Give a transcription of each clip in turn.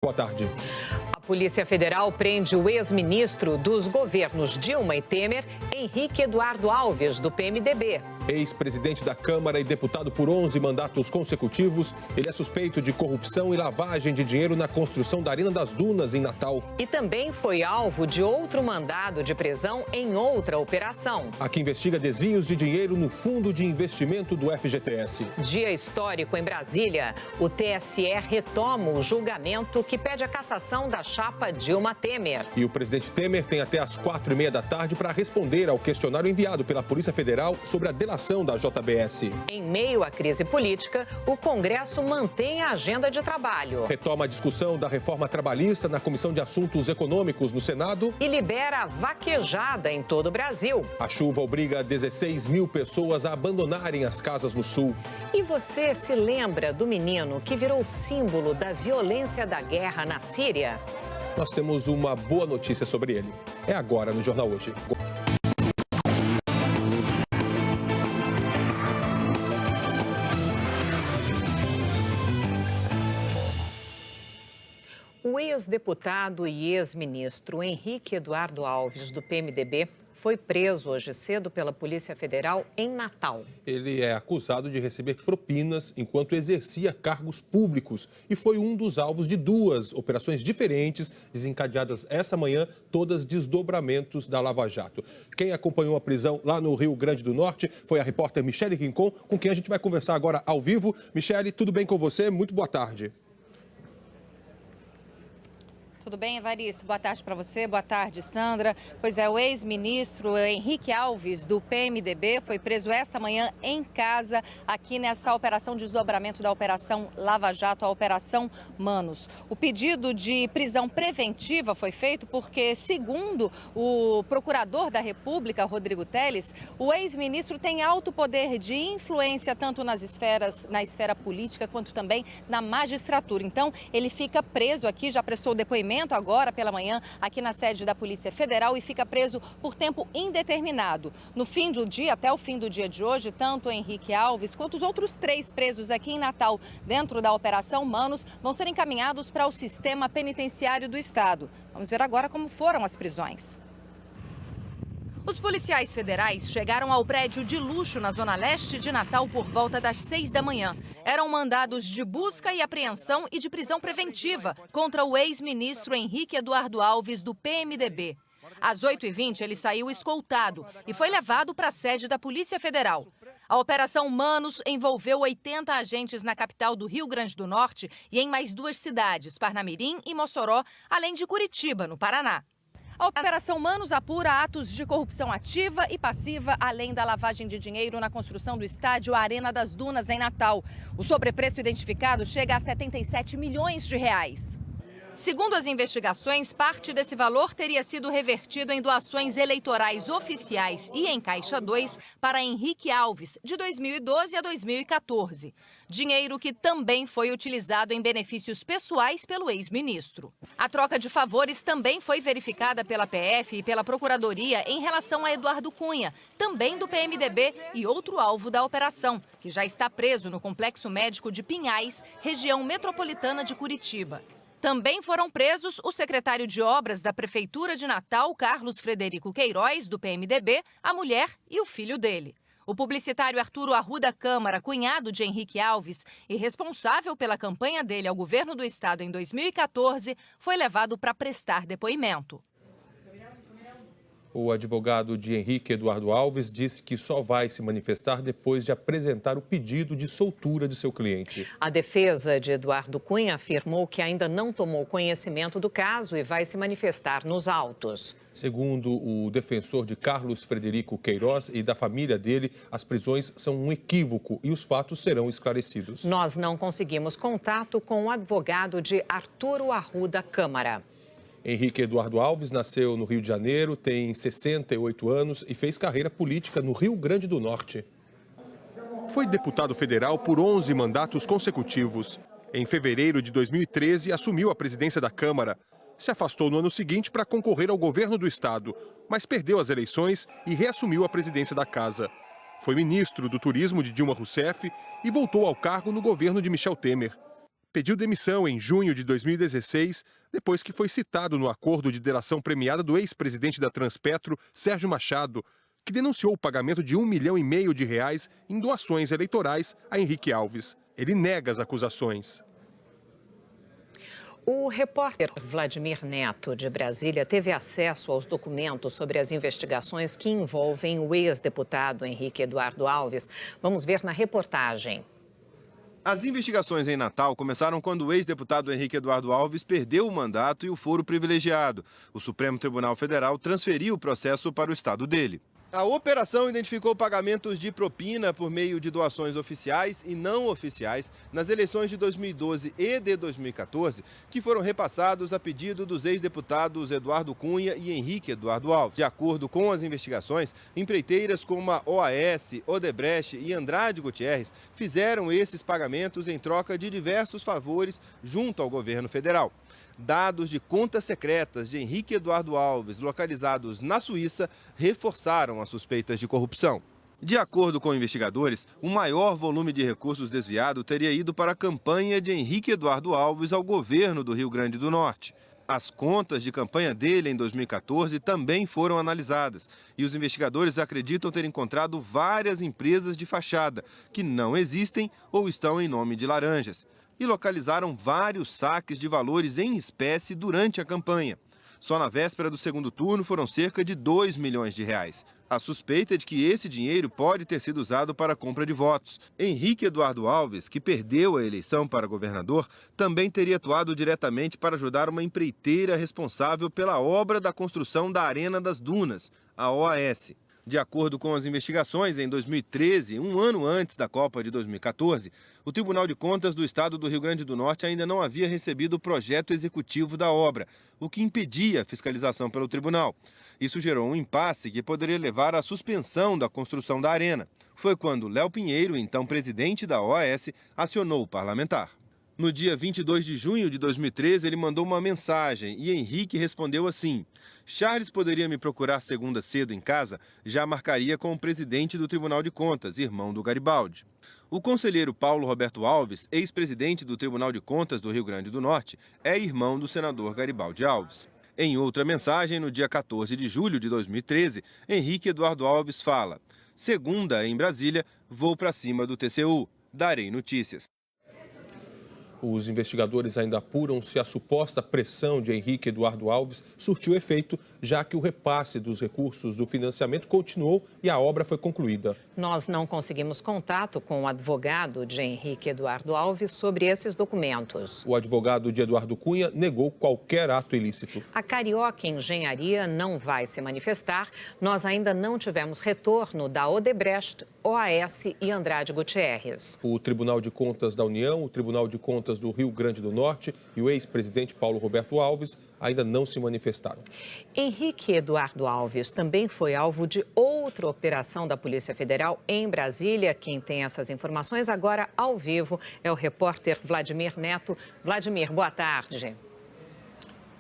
Boa tarde. A Polícia Federal prende o ex-ministro dos governos Dilma e Temer, Henrique Eduardo Alves, do PMDB. Ex-presidente da Câmara e deputado por 11 mandatos consecutivos, ele é suspeito de corrupção e lavagem de dinheiro na construção da Arena das Dunas, em Natal. E também foi alvo de outro mandado de prisão em outra operação. A que investiga desvios de dinheiro no Fundo de Investimento do FGTS. Dia histórico em Brasília. O TSE retoma o julgamento que pede a cassação da chapa Dilma Temer. E o presidente Temer tem até às 4h30 da tarde para responder ao questionário enviado pela Polícia Federal sobre a delação da JBS. Em meio à crise política, o Congresso mantém a agenda de trabalho. Retoma a discussão da reforma trabalhista na Comissão de Assuntos Econômicos no Senado. E libera vaquejada em todo o Brasil. A chuva obriga 16 mil pessoas a abandonarem as casas no sul. E você se lembra do menino que virou símbolo da violência da guerra na Síria? Nós temos uma boa notícia sobre ele. É agora no Jornal Hoje. O ex-deputado e ex-ministro Henrique Eduardo Alves, do PMDB, foi preso hoje cedo pela Polícia Federal em Natal. Ele é acusado de receber propinas enquanto exercia cargos públicos e foi um dos alvos de duas operações diferentes desencadeadas essa manhã, todas desdobramentos da Lava Jato. Quem acompanhou a prisão lá no Rio Grande do Norte foi a repórter Michele Rincon, com quem a gente vai conversar agora ao vivo. Michele, tudo bem com você? Muito boa tarde. Tudo bem, Evaristo? Boa tarde para você, boa tarde, Sandra. Pois é, o ex-ministro Henrique Alves, do PMDB, foi preso esta manhã em casa, aqui nessa operação de desdobramento da Operação Lava Jato, a Operação Manos. O pedido de prisão preventiva foi feito porque, segundo o procurador da República, Rodrigo Telles, o ex-ministro tem alto poder de influência tanto na esfera política quanto também na magistratura. Então, ele fica preso aqui, já prestou depoimento agora pela manhã aqui na sede da Polícia Federal e fica preso por tempo indeterminado. No fim do dia, até o fim do dia de hoje, tanto o Henrique Alves quanto os outros 3 presos aqui em Natal, dentro da Operação Manos, vão ser encaminhados para o sistema penitenciário do estado. Vamos ver agora como foram as prisões. Os policiais federais chegaram ao prédio de luxo na zona leste de Natal por volta das 6 da manhã. Eram mandados de busca e apreensão e de prisão preventiva contra o ex-ministro Henrique Eduardo Alves, do PMDB. Às 8h20, ele saiu escoltado e foi levado para a sede da Polícia Federal. A Operação Manos envolveu 80 agentes na capital do Rio Grande do Norte e em mais 2 cidades, Parnamirim e Mossoró, além de Curitiba, no Paraná. A Operação Manos apura atos de corrupção ativa e passiva, além da lavagem de dinheiro na construção do estádio Arena das Dunas, em Natal. O sobrepreço identificado chega a 77 milhões de reais. Segundo as investigações, parte desse valor teria sido revertido em doações eleitorais oficiais e em Caixa 2 para Henrique Alves, de 2012 a 2014. Dinheiro que também foi utilizado em benefícios pessoais pelo ex-ministro. A troca de favores também foi verificada pela PF e pela Procuradoria em relação a Eduardo Cunha, também do PMDB e outro alvo da operação, que já está preso no Complexo Médico de Pinhais, região metropolitana de Curitiba. Também foram presos o secretário de Obras da Prefeitura de Natal, Carlos Frederico Queiroz, do PMDB, a mulher e o filho dele. O publicitário Arturo Arruda Câmara, cunhado de Henrique Alves e responsável pela campanha dele ao governo do estado em 2014, foi levado para prestar depoimento. O advogado de Henrique Eduardo Alves disse que só vai se manifestar depois de apresentar o pedido de soltura de seu cliente. A defesa de Eduardo Cunha afirmou que ainda não tomou conhecimento do caso e vai se manifestar nos autos. Segundo o defensor de Carlos Frederico Queiroz e da família dele, as prisões são um equívoco e os fatos serão esclarecidos. Nós não conseguimos contato com o advogado de Arturo Arruda Câmara. Henrique Eduardo Alves nasceu no Rio de Janeiro, tem 68 anos e fez carreira política no Rio Grande do Norte. Foi deputado federal por 11 mandatos consecutivos. Em fevereiro de 2013, assumiu a presidência da Câmara. Se afastou no ano seguinte para concorrer ao governo do estado, mas perdeu as eleições e reassumiu a presidência da casa. Foi ministro do Turismo de Dilma Rousseff e voltou ao cargo no governo de Michel Temer. pediu demissão em junho de 2016, depois que foi citado no acordo de delação premiada do ex-presidente da Transpetro, Sérgio Machado, que denunciou o pagamento de R$ 1,5 milhão em doações eleitorais a Henrique Alves. Ele nega as acusações. O repórter Vladimir Neto, de Brasília, teve acesso aos documentos sobre as investigações que envolvem o ex-deputado Henrique Eduardo Alves. Vamos ver na reportagem. As investigações em Natal começaram quando o ex-deputado Henrique Eduardo Alves perdeu o mandato e o foro privilegiado. O Supremo Tribunal Federal transferiu o processo para o estado dele. A operação identificou pagamentos de propina por meio de doações oficiais e não oficiais nas eleições de 2012 e de 2014, que foram repassados a pedido dos ex-deputados Eduardo Cunha e Henrique Eduardo Alves. De acordo com as investigações, empreiteiras como a OAS, Odebrecht e Andrade Gutierrez fizeram esses pagamentos em troca de diversos favores junto ao governo federal. Dados de contas secretas de Henrique Eduardo Alves, localizados na Suíça, reforçaram as suspeitas de corrupção. De acordo com investigadores, o maior volume de recursos desviado teria ido para a campanha de Henrique Eduardo Alves ao governo do Rio Grande do Norte. As contas de campanha dele em 2014 também foram analisadas e os investigadores acreditam ter encontrado várias empresas de fachada que não existem ou estão em nome de laranjas. E localizaram vários saques de valores em espécie durante a campanha. Só na véspera do segundo turno foram cerca de R$ 2 milhões. A suspeita é de que esse dinheiro pode ter sido usado para a compra de votos. Henrique Eduardo Alves, que perdeu a eleição para governador, também teria atuado diretamente para ajudar uma empreiteira responsável pela obra da construção da Arena das Dunas, a OAS. De acordo com as investigações, em 2013, um ano antes da Copa de 2014, o Tribunal de Contas do Estado do Rio Grande do Norte ainda não havia recebido o projeto executivo da obra, o que impedia a fiscalização pelo tribunal. Isso gerou um impasse que poderia levar à suspensão da construção da arena. Foi quando Léo Pinheiro, então presidente da OAS, acionou o parlamentar. No dia 22 de junho de 2013, ele mandou uma mensagem e Henrique respondeu assim: Charles poderia me procurar segunda cedo em casa? Já marcaria com o presidente do Tribunal de Contas, irmão do Garibaldi. O conselheiro Paulo Roberto Alves, ex-presidente do Tribunal de Contas do Rio Grande do Norte, é irmão do senador Garibaldi Alves. Em outra mensagem, no dia 14 de julho de 2013, Henrique Eduardo Alves fala: segunda, em Brasília, vou para cima do TCU. Darei notícias. Os investigadores ainda apuram se a suposta pressão de Henrique Eduardo Alves surtiu efeito, já que o repasse dos recursos do financiamento continuou e a obra foi concluída. Nós não conseguimos contato com o advogado de Henrique Eduardo Alves sobre esses documentos. O advogado de Eduardo Cunha negou qualquer ato ilícito. A Carioca Engenharia não vai se manifestar. Nós ainda não tivemos retorno da Odebrecht, OAS e Andrade Gutierrez. O Tribunal de Contas da União, o Tribunal de Contas do Rio Grande do Norte e o ex-presidente Paulo Roberto Alves ainda não se manifestaram. Henrique Eduardo Alves também foi alvo de outra operação da Polícia Federal em Brasília. Quem tem essas informações agora ao vivo é o repórter Vladimir Neto. Vladimir, boa tarde.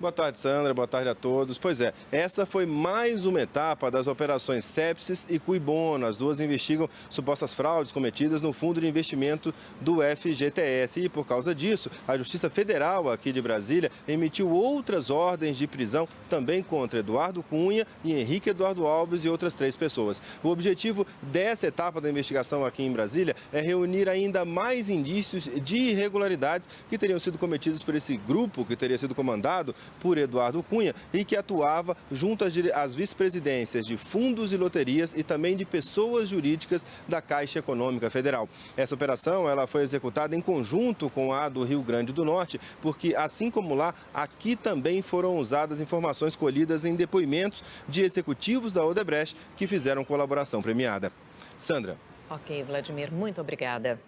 Boa tarde, Sandra. Boa tarde a todos. Pois é, essa foi mais uma etapa das operações Sepsis e Cui Bono. As duas investigam supostas fraudes cometidas no fundo de investimento do FGTS. E por causa disso, a Justiça Federal aqui de Brasília emitiu outras ordens de prisão também contra Eduardo Cunha e Henrique Eduardo Alves e outras 3 pessoas. O objetivo dessa etapa da investigação aqui em Brasília é reunir ainda mais indícios de irregularidades que teriam sido cometidos por esse grupo que teria sido comandado por Eduardo Cunha e que atuava junto às vice-presidências de fundos e loterias e também de pessoas jurídicas da Caixa Econômica Federal. Essa operação ela foi executada em conjunto com a do Rio Grande do Norte, porque assim como lá, aqui também foram usadas informações colhidas em depoimentos de executivos da Odebrecht que fizeram colaboração premiada. Sandra. Ok, Vladimir, muito obrigada.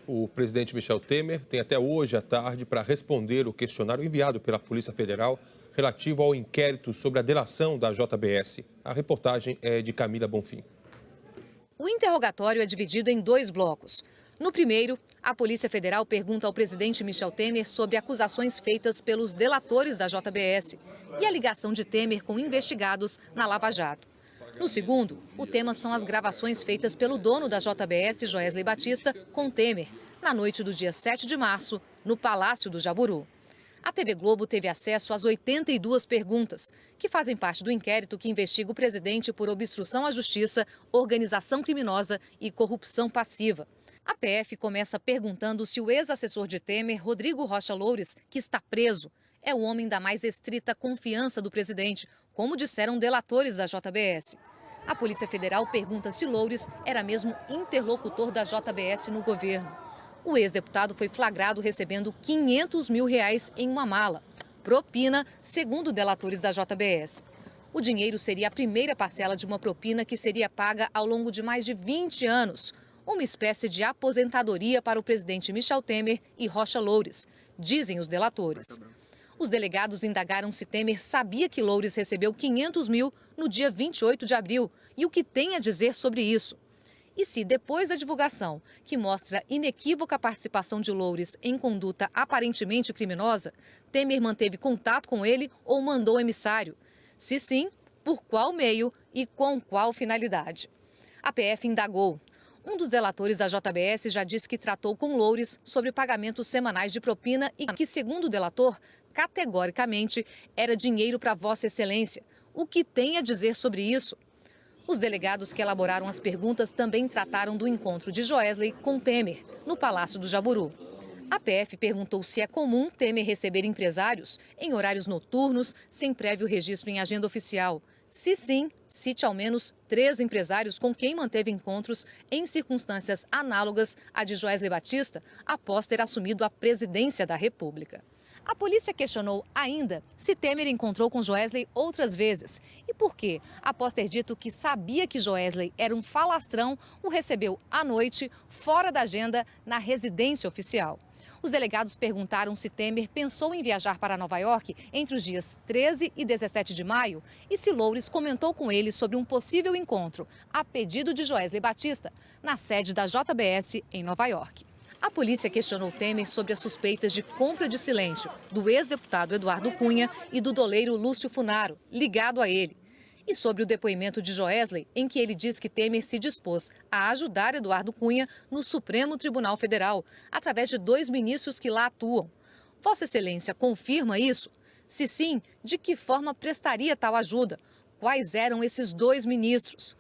O presidente Michel Temer tem até hoje à tarde para responder o questionário enviado pela Polícia Federal relativo ao inquérito sobre a delação da JBS. A reportagem é de Camila Bonfim. O interrogatório é dividido em 2 blocos. No primeiro, a Polícia Federal pergunta ao presidente Michel Temer sobre acusações feitas pelos delatores da JBS e a ligação de Temer com investigados na Lava Jato. No segundo, o tema são as gravações feitas pelo dono da JBS, Joesley Batista, com Temer, na noite do dia 7 de março, no Palácio do Jaburu. A TV Globo teve acesso às 82 perguntas, que fazem parte do inquérito que investiga o presidente por obstrução à justiça, organização criminosa e corrupção passiva. A PF começa perguntando se o ex-assessor de Temer, Rodrigo Rocha Loures, que está preso, é o homem da mais estrita confiança do presidente, como disseram delatores da JBS. A Polícia Federal pergunta se Loures era mesmo interlocutor da JBS no governo. O ex-deputado foi flagrado recebendo R$500 mil em uma mala. Propina, segundo delatores da JBS. O dinheiro seria a primeira parcela de uma propina que seria paga ao longo de mais de 20 anos. Uma espécie de aposentadoria para o presidente Michel Temer e Rocha Loures, dizem os delatores. Os delegados indagaram se Temer sabia que Loures recebeu R$500 mil no dia 28 de abril e o que tem a dizer sobre isso. E se, depois da divulgação, que mostra inequívoca participação de Loures em conduta aparentemente criminosa, Temer manteve contato com ele ou mandou emissário? Se sim, por qual meio e com qual finalidade? A PF indagou. Um dos delatores da JBS já disse que tratou com Loures sobre pagamentos semanais de propina e que, segundo o delator, categoricamente era dinheiro para Vossa Excelência. O que tem a dizer sobre isso? Os delegados que elaboraram as perguntas também trataram do encontro de Joesley com Temer, no Palácio do Jaburu. A PF perguntou se é comum Temer receber empresários em horários noturnos, sem prévio registro em agenda oficial. Se sim, cite ao menos 3 empresários com quem manteve encontros em circunstâncias análogas à de Joesley Batista, após ter assumido a presidência da República. A polícia questionou ainda se Temer encontrou com Joesley outras vezes e por que, após ter dito que sabia que Joesley era um falastrão, o recebeu à noite, fora da agenda, na residência oficial. Os delegados perguntaram se Temer pensou em viajar para Nova York entre os dias 13 e 17 de maio e se Loures comentou com ele sobre um possível encontro, a pedido de Joesley Batista, na sede da JBS em Nova York. A polícia questionou Temer sobre as suspeitas de compra de silêncio do ex-deputado Eduardo Cunha e do doleiro Lúcio Funaro, ligado a ele. E sobre o depoimento de Joesley, em que ele diz que Temer se dispôs a ajudar Eduardo Cunha no Supremo Tribunal Federal, através de 2 ministros que lá atuam. Vossa Excelência confirma isso? Se sim, de que forma prestaria tal ajuda? Quais eram esses 2 ministros?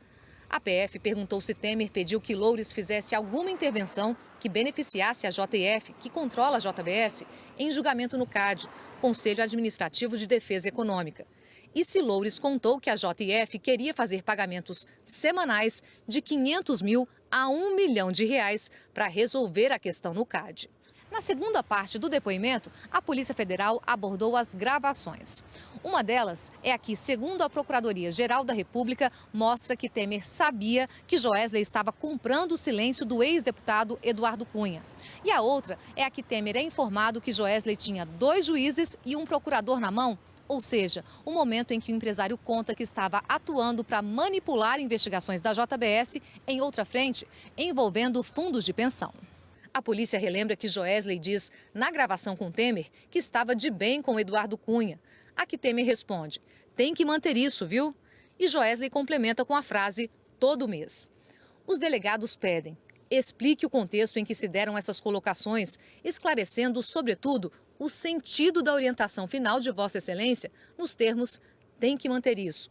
A PF perguntou se Temer pediu que Loures fizesse alguma intervenção que beneficiasse a JF, que controla a JBS, em julgamento no CAD, Conselho Administrativo de Defesa Econômica. E se Loures contou que a JF queria fazer pagamentos semanais de R$500 mil a R$1 milhão para resolver a questão no CAD. Na segunda parte do depoimento, a Polícia Federal abordou as gravações. Uma delas é a que, segundo a Procuradoria-Geral da República, mostra que Temer sabia que Joesley estava comprando o silêncio do ex-deputado Eduardo Cunha. E a outra é a que Temer é informado que Joesley tinha 2 juízes e um procurador na mão, ou seja, o momento em que o empresário conta que estava atuando para manipular investigações da JBS em outra frente, envolvendo fundos de pensão. A polícia relembra que Joesley diz, na gravação com Temer, que estava de bem com Eduardo Cunha. A que Temer responde, tem que manter isso, viu? E Joesley complementa com a frase, todo mês. Os delegados pedem, explique o contexto em que se deram essas colocações, esclarecendo, sobretudo, o sentido da orientação final de Vossa Excelência nos termos, tem que manter isso.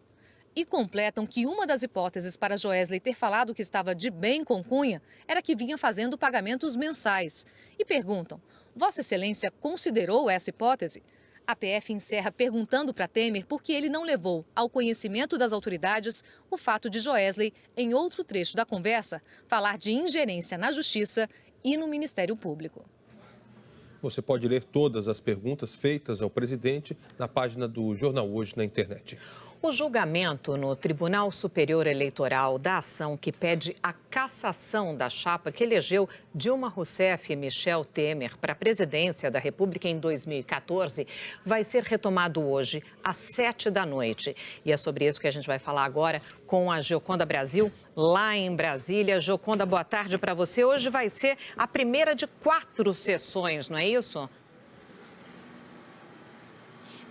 E completam que uma das hipóteses para Joesley ter falado que estava de bem com Cunha era que vinha fazendo pagamentos mensais. E perguntam, Vossa Excelência considerou essa hipótese? A PF encerra perguntando para Temer por que ele não levou ao conhecimento das autoridades o fato de Joesley, em outro trecho da conversa, falar de ingerência na Justiça e no Ministério Público. Você pode ler todas as perguntas feitas ao presidente na página do Jornal Hoje na internet. O julgamento no Tribunal Superior Eleitoral da ação que pede a cassação da chapa que elegeu Dilma Rousseff e Michel Temer para a presidência da República em 2014 vai ser retomado hoje, às 19h. E é sobre isso que a gente vai falar agora com a Gioconda Brasil, lá em Brasília. Gioconda, boa tarde para você. Hoje vai ser a primeira de 4 sessões, não é isso?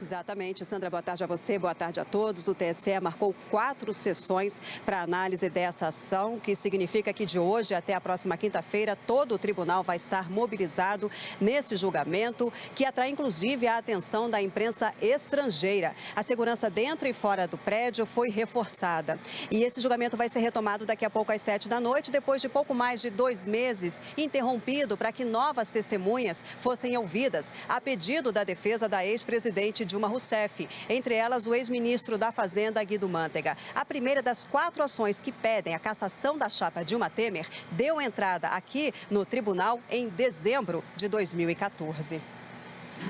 Exatamente, Sandra, boa tarde a você, boa tarde a todos. O TSE marcou 4 sessões para análise dessa ação, que significa que de hoje até a próxima quinta-feira todo o tribunal vai estar mobilizado nesse julgamento, que atrai inclusive a atenção da imprensa estrangeira. A segurança dentro e fora do prédio foi reforçada. E esse julgamento vai ser retomado daqui a pouco às 7 da noite, depois de pouco mais de 2 meses, interrompido para que novas testemunhas fossem ouvidas, a pedido da defesa da ex-presidente Dilma Rousseff, entre elas o ex-ministro da Fazenda, Guido Mantega. A primeira das 4 ações que pedem a cassação da chapa Dilma Temer deu entrada aqui no tribunal em dezembro de 2014.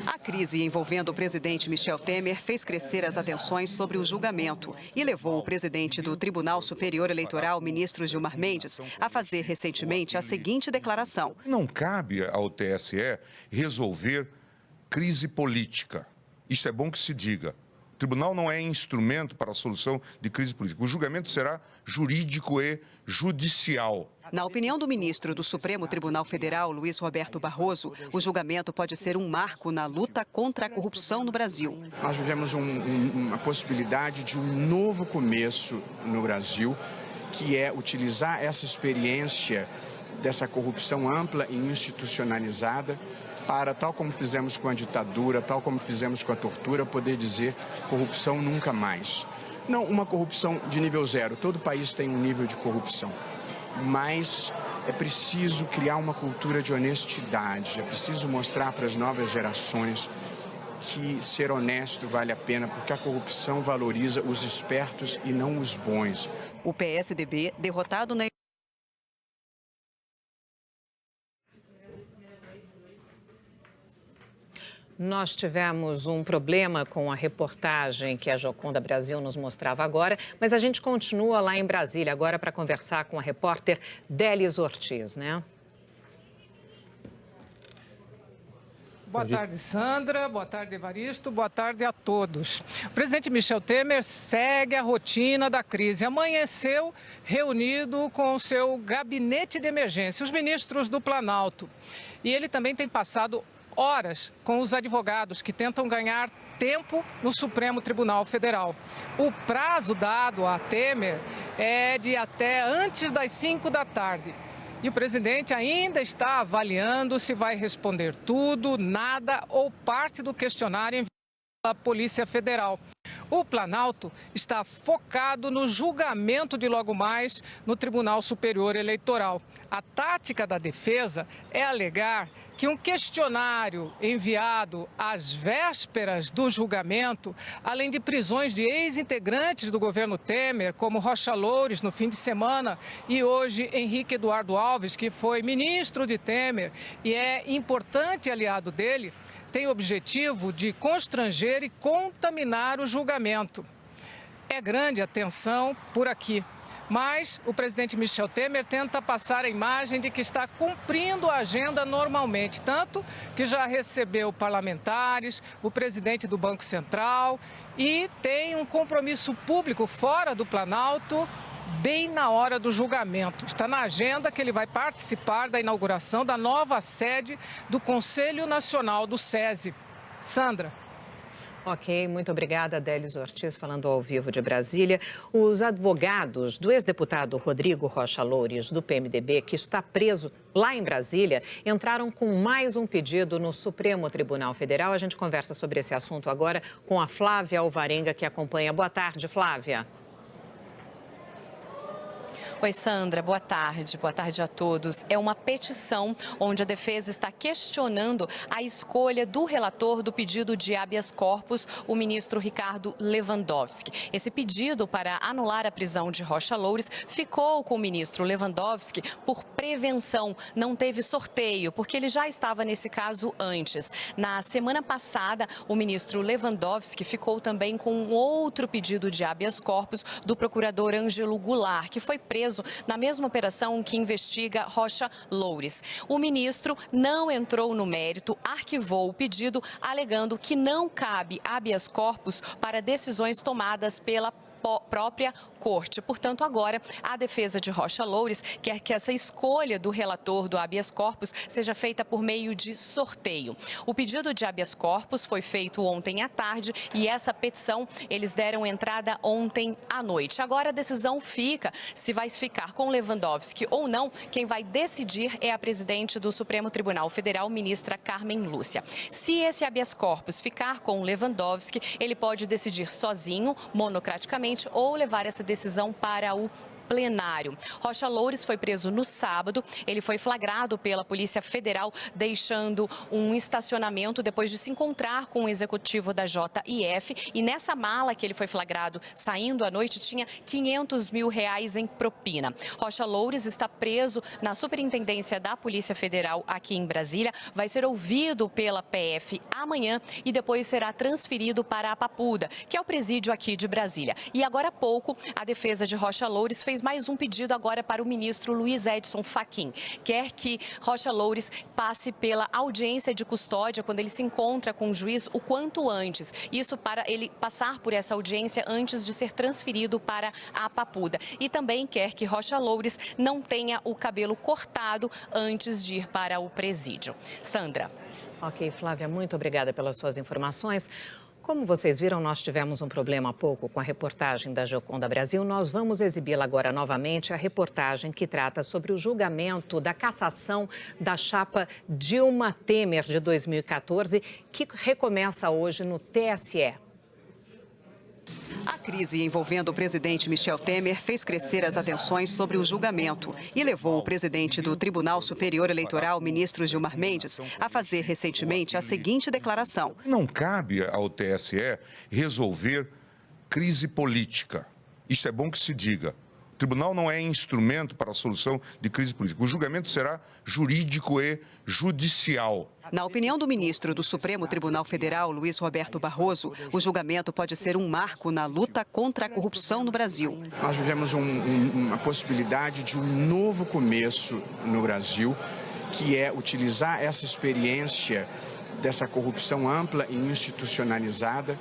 A crise envolvendo o presidente Michel Temer fez crescer as atenções sobre o julgamento e levou o presidente do Tribunal Superior Eleitoral, ministro Gilmar Mendes, a fazer recentemente a seguinte declaração: não cabe ao TSE resolver crise política. Isso é bom que se diga. O tribunal não é instrumento para a solução de crise política. O julgamento será jurídico e judicial. Na opinião do ministro do Supremo Tribunal Federal, Luiz Roberto Barroso, o julgamento pode ser um marco na luta contra a corrupção no Brasil. Nós vivemos uma possibilidade de um novo começo no Brasil, que é utilizar essa experiência dessa corrupção ampla e institucionalizada para, tal como fizemos com a ditadura, tal como fizemos com a tortura, poder dizer corrupção nunca mais. Não uma corrupção de nível zero, todo país tem um nível de corrupção, mas é preciso criar uma cultura de honestidade, é preciso mostrar para as novas gerações que ser honesto vale a pena, porque a corrupção valoriza os espertos e não os bons. O PSDB, derrotado na Nós tivemos um problema com a reportagem que a Joconda Brasil nos mostrava agora, mas a gente continua lá em Brasília agora para conversar com a repórter Délis Ortiz, né? Boa tarde, Sandra. Boa tarde, Evaristo. Boa tarde a todos. O presidente Michel Temer segue a rotina da crise. Amanheceu reunido com o seu gabinete de emergência, os ministros do Planalto. E ele também tem passado horas com os advogados que tentam ganhar tempo no Supremo Tribunal Federal. O prazo dado a Temer é de até antes das 5 da tarde. E o presidente ainda está avaliando se vai responder tudo, nada ou parte do questionário enviado pela Polícia Federal. O Planalto está focado no julgamento de logo mais no Tribunal Superior Eleitoral. A tática da defesa é alegar que um questionário enviado às vésperas do julgamento, além de prisões de ex-integrantes do governo Temer, como Rocha Loures no fim de semana, e hoje Henrique Eduardo Alves, que foi ministro de Temer e é importante aliado dele, tem o objetivo de constranger e contaminar o julgamento. É grande a tensão por aqui, mas o presidente Michel Temer tenta passar a imagem de que está cumprindo a agenda normalmente, tanto que já recebeu parlamentares, o presidente do Banco Central e tem um compromisso público fora do Planalto bem na hora do julgamento. Está na agenda que ele vai participar da inauguração da nova sede do Conselho Nacional do SESI. Sandra. Ok, muito obrigada, Délis Ortiz, falando ao vivo de Brasília. Os advogados do ex-deputado Rodrigo Rocha Loures, do PMDB, que está preso lá em Brasília, entraram com mais um pedido no Supremo Tribunal Federal. A gente conversa sobre esse assunto agora com a Flávia Alvarenga, que acompanha. Boa tarde, Flávia. Oi, Sandra, boa tarde a todos. É uma petição onde a defesa está questionando a escolha do relator do pedido de habeas corpus, o ministro Ricardo Lewandowski. Esse pedido para anular a prisão de Rocha Loures ficou com o ministro Lewandowski por prevenção, não teve sorteio, porque ele já estava nesse caso antes. Na semana passada, o ministro Lewandowski ficou também com um outro pedido de habeas corpus do procurador Ângelo Goulart, que foi preso na mesma operação que investiga Rocha Loures. O ministro não entrou no mérito, arquivou o pedido, alegando que não cabe habeas corpus para decisões tomadas pela própria corte. Portanto, agora a defesa de Rocha Loures quer que essa escolha do relator do habeas corpus seja feita por meio de sorteio. O pedido de habeas corpus foi feito ontem à tarde e essa petição eles deram entrada ontem à noite. Agora a decisão fica se vai ficar com Lewandowski ou não. Quem vai decidir é a presidente do Supremo Tribunal Federal, ministra Carmen Lúcia. Se esse habeas corpus ficar com Lewandowski, ele pode decidir sozinho, monocraticamente, ou levar essa decisão para o plenário. Rocha Loures foi preso no sábado. Ele foi flagrado pela Polícia Federal deixando um estacionamento depois de se encontrar com o executivo da JIF. E nessa mala que ele foi flagrado saindo à noite tinha R$500 mil em propina. Rocha Loures está preso na Superintendência da Polícia Federal aqui em Brasília. Vai ser ouvido pela PF amanhã e depois será transferido para a Papuda, que é o presídio aqui de Brasília. E agora há pouco, a defesa de Rocha Loures fez mais um pedido agora para o ministro Luiz Edson Fachin. Quer que Rocha Loures passe pela audiência de custódia quando ele se encontra com o juiz o quanto antes. Isso para ele passar por essa audiência antes de ser transferido para a Papuda. E também quer que Rocha Loures não tenha o cabelo cortado antes de ir para o presídio. Sandra. Ok, Flávia, muito obrigada pelas suas informações. Como vocês viram, nós tivemos um problema há pouco com a reportagem da Gioconda Brasil. Nós vamos exibi-la agora novamente, a reportagem que trata sobre o julgamento da cassação da chapa Dilma Temer de 2014, que recomeça hoje no TSE. A crise envolvendo o presidente Michel Temer fez crescer as atenções sobre o julgamento e levou o presidente do Tribunal Superior Eleitoral, ministro Gilmar Mendes, a fazer recentemente a seguinte declaração. Não cabe ao TSE resolver crise política. Isso é bom que se diga. O tribunal não é instrumento para a solução de crise política. O julgamento será jurídico e judicial. Na opinião do ministro do Supremo Tribunal Federal, Luiz Roberto Barroso, o julgamento pode ser um marco na luta contra a corrupção no Brasil. Nós vivemos uma possibilidade de um novo começo no Brasil, que é utilizar essa experiência dessa corrupção ampla e institucionalizada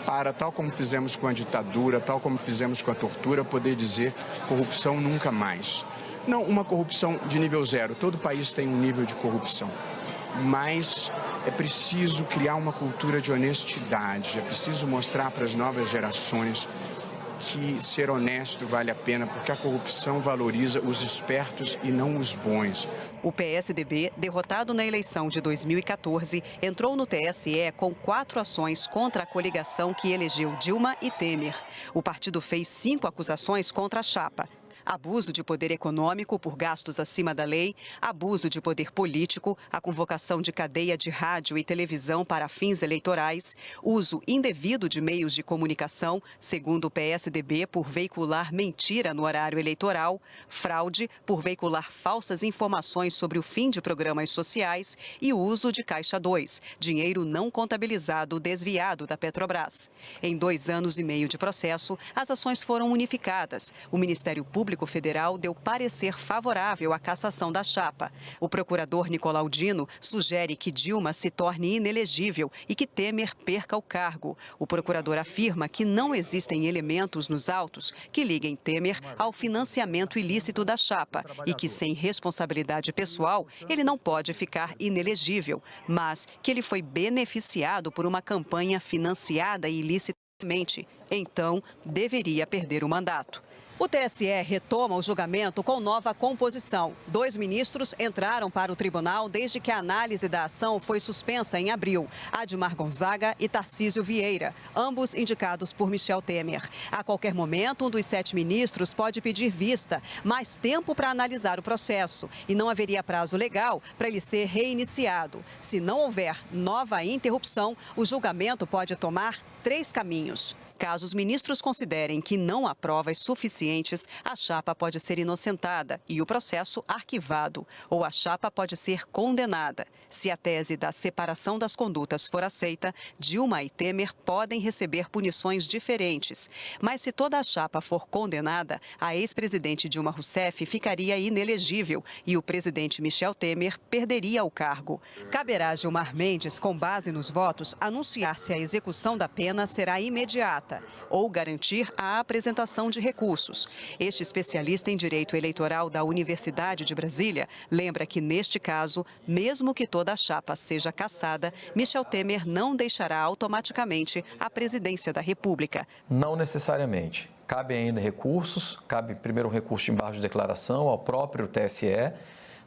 para, tal como fizemos com a ditadura, tal como fizemos com a tortura, poder dizer corrupção nunca mais. Não uma corrupção de nível zero, todo país tem um nível de corrupção. Mas é preciso criar uma cultura de honestidade, é preciso mostrar para as novas gerações que ser honesto vale a pena, porque a corrupção valoriza os espertos e não os bons. O PSDB, derrotado na eleição de 2014, entrou no TSE com 4 ações contra a coligação que elegeu Dilma e Temer. O partido fez 5 acusações contra a chapa. Abuso de poder econômico por gastos acima da lei, abuso de poder político, a convocação de cadeia de rádio e televisão para fins eleitorais, uso indevido de meios de comunicação, segundo o PSDB, por veicular mentira no horário eleitoral, fraude por veicular falsas informações sobre o fim de programas sociais e uso de Caixa 2, dinheiro não contabilizado desviado da Petrobras. Em 2 anos e meio de processo, as ações foram unificadas. O Ministério Público Federal deu parecer favorável à cassação da chapa. O procurador Nicolau Dino sugere que Dilma se torne inelegível e que Temer perca o cargo. O procurador afirma que não existem elementos nos autos que liguem Temer ao financiamento ilícito da chapa e que, sem responsabilidade pessoal, ele não pode ficar inelegível, mas que ele foi beneficiado por uma campanha financiada ilicitamente, então deveria perder o mandato. O TSE retoma o julgamento com nova composição. 2 ministros entraram para o tribunal desde que a análise da ação foi suspensa em abril. Admar Gonzaga e Tarcísio Vieira, ambos indicados por Michel Temer. A qualquer momento, um dos 7 ministros pode pedir vista, mais tempo para analisar o processo. E não haveria prazo legal para ele ser reiniciado. Se não houver nova interrupção, o julgamento pode tomar 3 caminhos. Caso os ministros considerem que não há provas suficientes, a chapa pode ser inocentada e o processo arquivado, ou a chapa pode ser condenada. Se a tese da separação das condutas for aceita, Dilma e Temer podem receber punições diferentes. Mas se toda a chapa for condenada, a ex-presidente Dilma Rousseff ficaria inelegível e o presidente Michel Temer perderia o cargo. Caberá a Gilmar Mendes, com base nos votos, anunciar se a execução da pena será imediata direta ou garantir a apresentação de recursos. Este especialista em direito eleitoral da Universidade de Brasília lembra que, neste caso, mesmo que toda a chapa seja cassada, Michel Temer não deixará automaticamente a presidência da República. Não necessariamente. Cabe ainda recursos, cabe primeiro um recurso de embargo de declaração ao próprio TSE.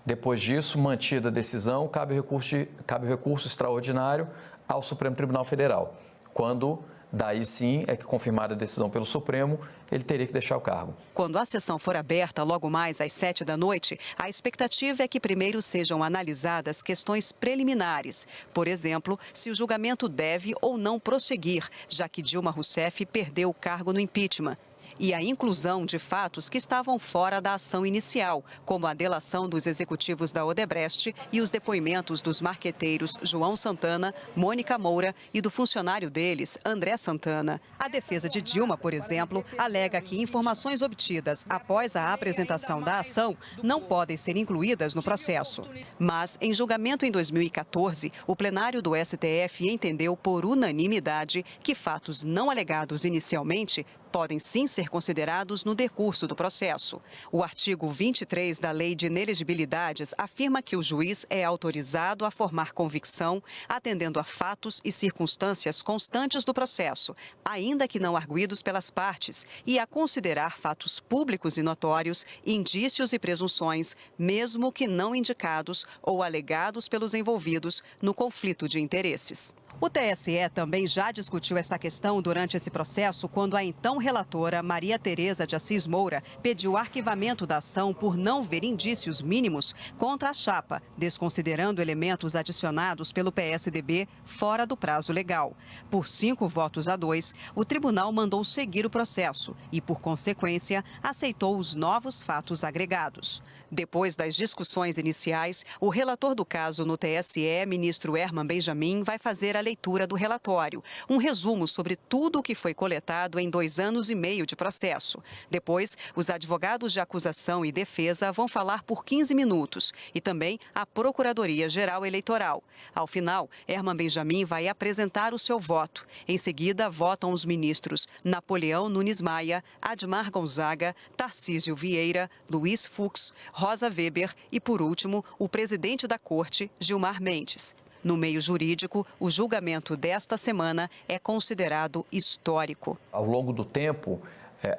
Depois disso, mantida a decisão, cabe recurso extraordinário ao Supremo Tribunal Federal. Quando, daí sim, é que confirmada a decisão pelo Supremo, ele teria que deixar o cargo. Quando a sessão for aberta, logo mais às 19h, a expectativa é que primeiro sejam analisadas questões preliminares. Por exemplo, se o julgamento deve ou não prosseguir, já que Dilma Rousseff perdeu o cargo no impeachment. E a inclusão de fatos que estavam fora da ação inicial, como a delação dos executivos da Odebrecht e os depoimentos dos marqueteiros João Santana, Mônica Moura e do funcionário deles, André Santana. A defesa de Dilma, por exemplo, alega que informações obtidas após a apresentação da ação não podem ser incluídas no processo. Mas, em julgamento em 2014, o plenário do STF entendeu por unanimidade que fatos não alegados inicialmente podem sim ser considerados no decurso do processo. O artigo 23 da Lei de Inelegibilidades afirma que o juiz é autorizado a formar convicção, atendendo a fatos e circunstâncias constantes do processo, ainda que não arguidos pelas partes, e a considerar fatos públicos e notórios, indícios e presunções, mesmo que não indicados ou alegados pelos envolvidos no conflito de interesses. O TSE também já discutiu essa questão durante esse processo quando a então relatora Maria Tereza de Assis Moura pediu arquivamento da ação por não ver indícios mínimos contra a chapa, desconsiderando elementos adicionados pelo PSDB fora do prazo legal. Por 5-2, o tribunal mandou seguir o processo e, por consequência, aceitou os novos fatos agregados. Depois das discussões iniciais, o relator do caso no TSE, ministro Herman Benjamin, vai fazer a leitura do relatório, um resumo sobre tudo o que foi coletado em 2 anos e meio de processo. Depois, os advogados de acusação e defesa vão falar por 15 minutos e também a Procuradoria-Geral Eleitoral. Ao final, Herman Benjamin vai apresentar o seu voto. Em seguida, votam os ministros Napoleão Nunes Maia, Admar Gonzaga, Tarcísio Vieira, Luiz Fux, Rosa Weber e, por último, o presidente da Corte, Gilmar Mendes. No meio jurídico, o julgamento desta semana é considerado histórico. Ao longo do tempo,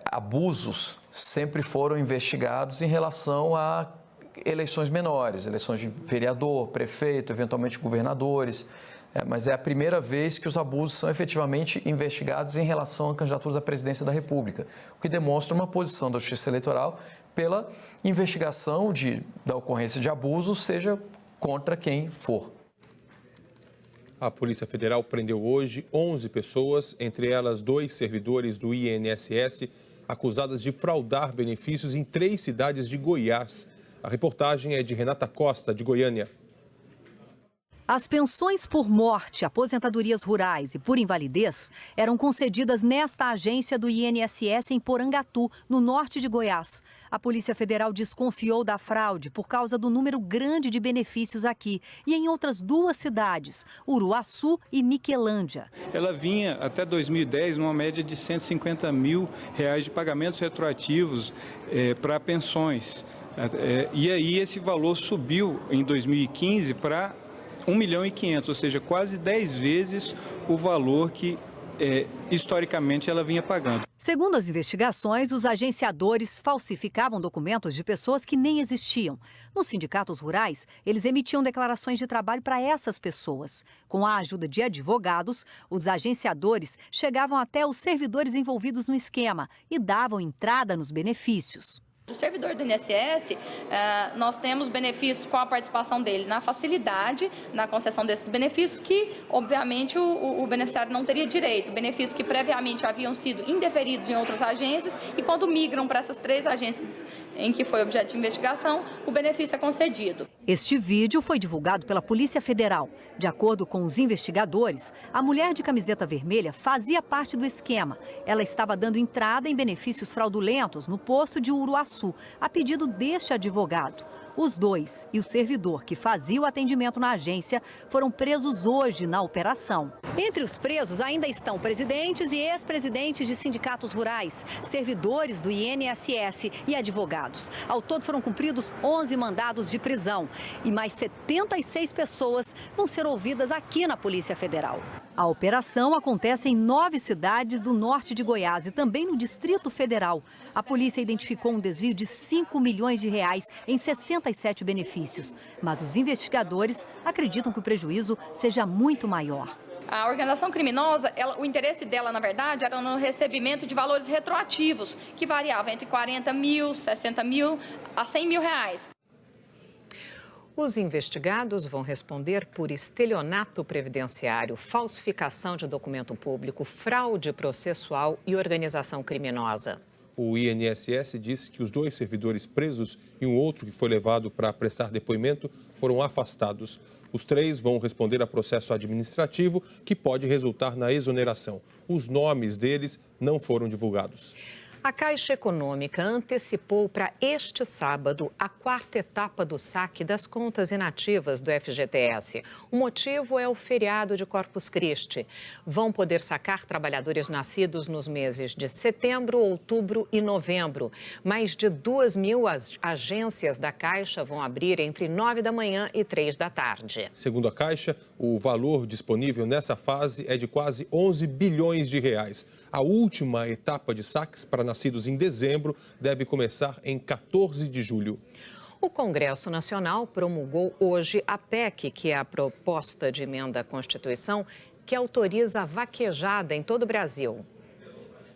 abusos sempre foram investigados em relação a eleições menores, eleições de vereador, prefeito, eventualmente governadores. Mas é a primeira vez que os abusos são efetivamente investigados em relação a candidaturas à presidência da República, o que demonstra uma posição da Justiça Eleitoral pela investigação da ocorrência de abusos, seja contra quem for. A Polícia Federal prendeu hoje 11 pessoas, entre elas 2 servidores do INSS, acusadas de fraudar benefícios em 3 cidades de Goiás. A reportagem é de Renata Costa, de Goiânia. As pensões por morte, aposentadorias rurais e por invalidez eram concedidas nesta agência do INSS em Porangatu, no norte de Goiás. A Polícia Federal desconfiou da fraude por causa do número grande de benefícios aqui e em outras 2 cidades, Uruaçu e Niquelândia. Ela vinha até 2010 numa média de R$150 mil de pagamentos retroativos para pensões. E aí esse valor subiu em 2015 para 1,5 milhão, ou seja, quase 10 vezes o valor que historicamente ela vinha pagando. Segundo as investigações, os agenciadores falsificavam documentos de pessoas que nem existiam. Nos sindicatos rurais, eles emitiam declarações de trabalho para essas pessoas. Com a ajuda de advogados, os agenciadores chegavam até os servidores envolvidos no esquema e davam entrada nos benefícios. O servidor do INSS, nós temos benefícios com a participação dele na facilidade, na concessão desses benefícios, que obviamente o beneficiário não teria direito. Benefícios que previamente haviam sido indeferidos em outras agências e quando migram para essas 3 agências em que foi objeto de investigação, o benefício é concedido. Este vídeo foi divulgado pela Polícia Federal. De acordo com os investigadores, a mulher de camiseta vermelha fazia parte do esquema. Ela estava dando entrada em benefícios fraudulentos no posto de Uruaçu, a pedido deste advogado. Os dois e o servidor que fazia o atendimento na agência foram presos hoje na operação. Entre os presos ainda estão presidentes e ex-presidentes de sindicatos rurais, servidores do INSS e advogados. Ao todo foram cumpridos 11 mandados de prisão e mais 76 pessoas vão ser ouvidas aqui na Polícia Federal. A operação acontece em 9 cidades do norte de Goiás e também no Distrito Federal. A polícia identificou um desvio de 5 milhões de reais em 67 benefícios. Mas os investigadores acreditam que o prejuízo seja muito maior. A organização criminosa, o interesse dela, na verdade, era no recebimento de valores retroativos, que variavam entre 40 mil, 60 mil a 100 mil reais. Os investigados vão responder por estelionato previdenciário, falsificação de documento público, fraude processual e organização criminosa. O INSS disse que os 2 servidores presos e um outro que foi levado para prestar depoimento foram afastados. Os 3 vão responder a processo administrativo que pode resultar na exoneração. Os nomes deles não foram divulgados. A Caixa Econômica antecipou para este sábado a 4ª etapa do saque das contas inativas do FGTS. O motivo é o feriado de Corpus Christi. Vão poder sacar trabalhadores nascidos nos meses de setembro, outubro e novembro. Mais de 2.000 agências da Caixa vão abrir entre 9 da manhã e 3 da tarde. Segundo a Caixa, o valor disponível nessa fase é de quase 11 bilhões de reais. A última etapa de saques para nascidos em dezembro deve começar em 14 de julho. O Congresso Nacional promulgou hoje a PEC, que é a proposta de emenda à Constituição, que autoriza a vaquejada em todo o Brasil.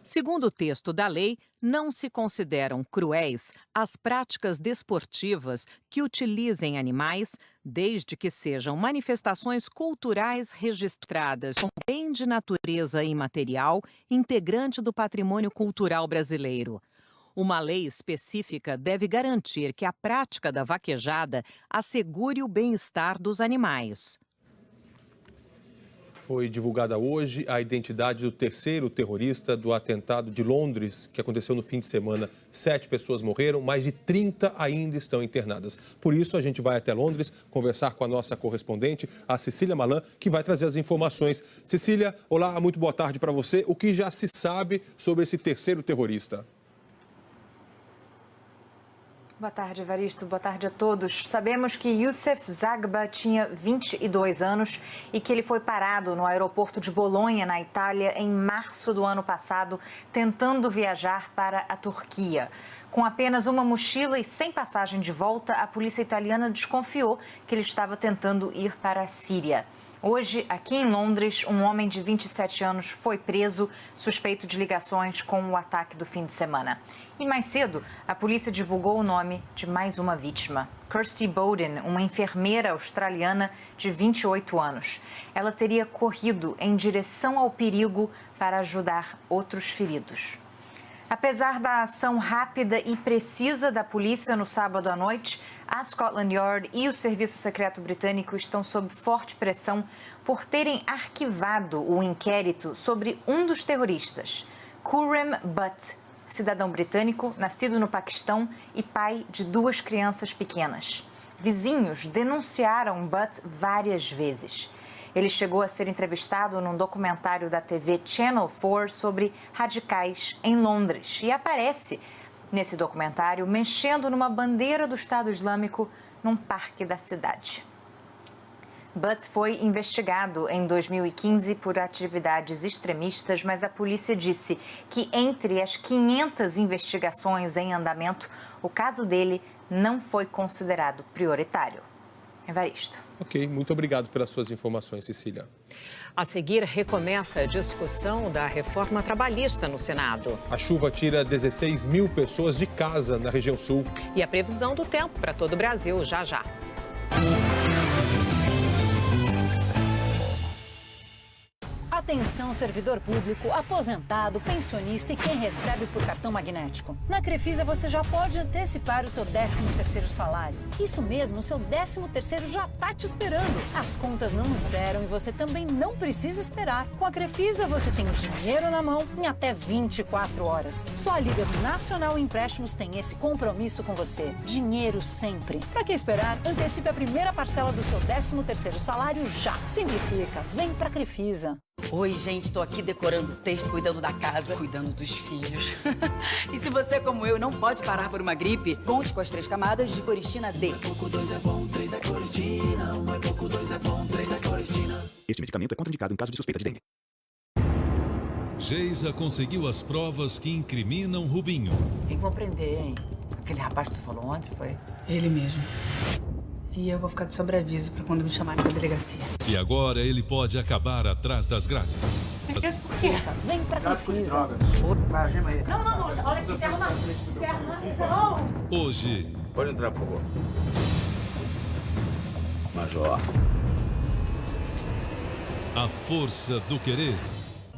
Segundo o texto da lei, não se consideram cruéis as práticas desportivas que utilizem animais, desde que sejam manifestações culturais registradas como bem de natureza imaterial, integrante do patrimônio cultural brasileiro. Uma lei específica deve garantir que a prática da vaquejada assegure o bem-estar dos animais. Foi divulgada hoje a identidade do 3º terrorista do atentado de Londres, que aconteceu no fim de semana. 7 pessoas morreram, mais de 30 ainda estão internadas. Por isso, a gente vai até Londres conversar com a nossa correspondente, a Cecília Malan, que vai trazer as informações. Cecília, olá, muito boa tarde para você. O que já se sabe sobre esse 3º terrorista? Boa tarde, Evaristo. Boa tarde a todos. Sabemos que Youssef Zagba tinha 22 anos e que ele foi parado no aeroporto de Bolonha, na Itália, em março do ano passado, tentando viajar para a Turquia. Com apenas uma mochila e sem passagem de volta, a polícia italiana desconfiou que ele estava tentando ir para a Síria. Hoje, aqui em Londres, um homem de 27 anos foi preso, suspeito de ligações com o ataque do fim de semana. E mais cedo, a polícia divulgou o nome de mais uma vítima, Kirsty Bowden, uma enfermeira australiana de 28 anos. Ela teria corrido em direção ao perigo para ajudar outros feridos. Apesar da ação rápida e precisa da polícia no sábado à noite, a Scotland Yard e o Serviço Secreto Britânico estão sob forte pressão por terem arquivado o inquérito sobre um dos terroristas, Khurram Butt, cidadão britânico, nascido no Paquistão e pai de 2 crianças pequenas. Vizinhos denunciaram Butt várias vezes. Ele chegou a ser entrevistado num documentário da TV Channel 4 sobre radicais em Londres e aparece nesse documentário mexendo numa bandeira do Estado Islâmico num parque da cidade. Butt foi investigado em 2015 por atividades extremistas, mas a polícia disse que entre as 500 investigações em andamento, o caso dele não foi considerado prioritário. Evaristo. Ok, muito obrigado pelas suas informações, Cecília. A seguir, recomeça a discussão da reforma trabalhista no Senado. A chuva tira 16 mil pessoas de casa na região sul. E a previsão do tempo para todo o Brasil, já já. Atenção, servidor público, aposentado, pensionista e quem recebe por cartão magnético. Na Crefisa você já pode antecipar o seu 13º salário. Isso mesmo, o seu 13º já está te esperando. As contas não esperam e você também não precisa esperar. Com a Crefisa você tem dinheiro na mão em até 24 horas. Só a Liga Nacional Empréstimos tem esse compromisso com você. Dinheiro sempre. Para que esperar? Antecipe a primeira parcela do seu 13º salário já. Simplifica. Vem pra Crefisa. Oi, gente, tô aqui decorando o texto, cuidando da casa, cuidando dos filhos. E se você, como eu, não pode parar por uma gripe, conte com as 3 camadas de Coristina D. Pouco 2 é bom, 3 é Coristina. 1 é pouco, 2 é bom, 3 é Coristina. Este medicamento é contraindicado em caso de suspeita de dengue. Geisa conseguiu as provas que incriminam Rubinho. Tem que prender, hein? Aquele rapaz que tu falou ontem foi? Ele mesmo. E eu vou ficar de sobreaviso pra quando me chamarem pra delegacia. E agora ele pode acabar atrás das grades. Mas por quê? Vem pra Crefisa. Não. Olha que internação. Hoje... Pode entrar, por favor. Major. A força do querer.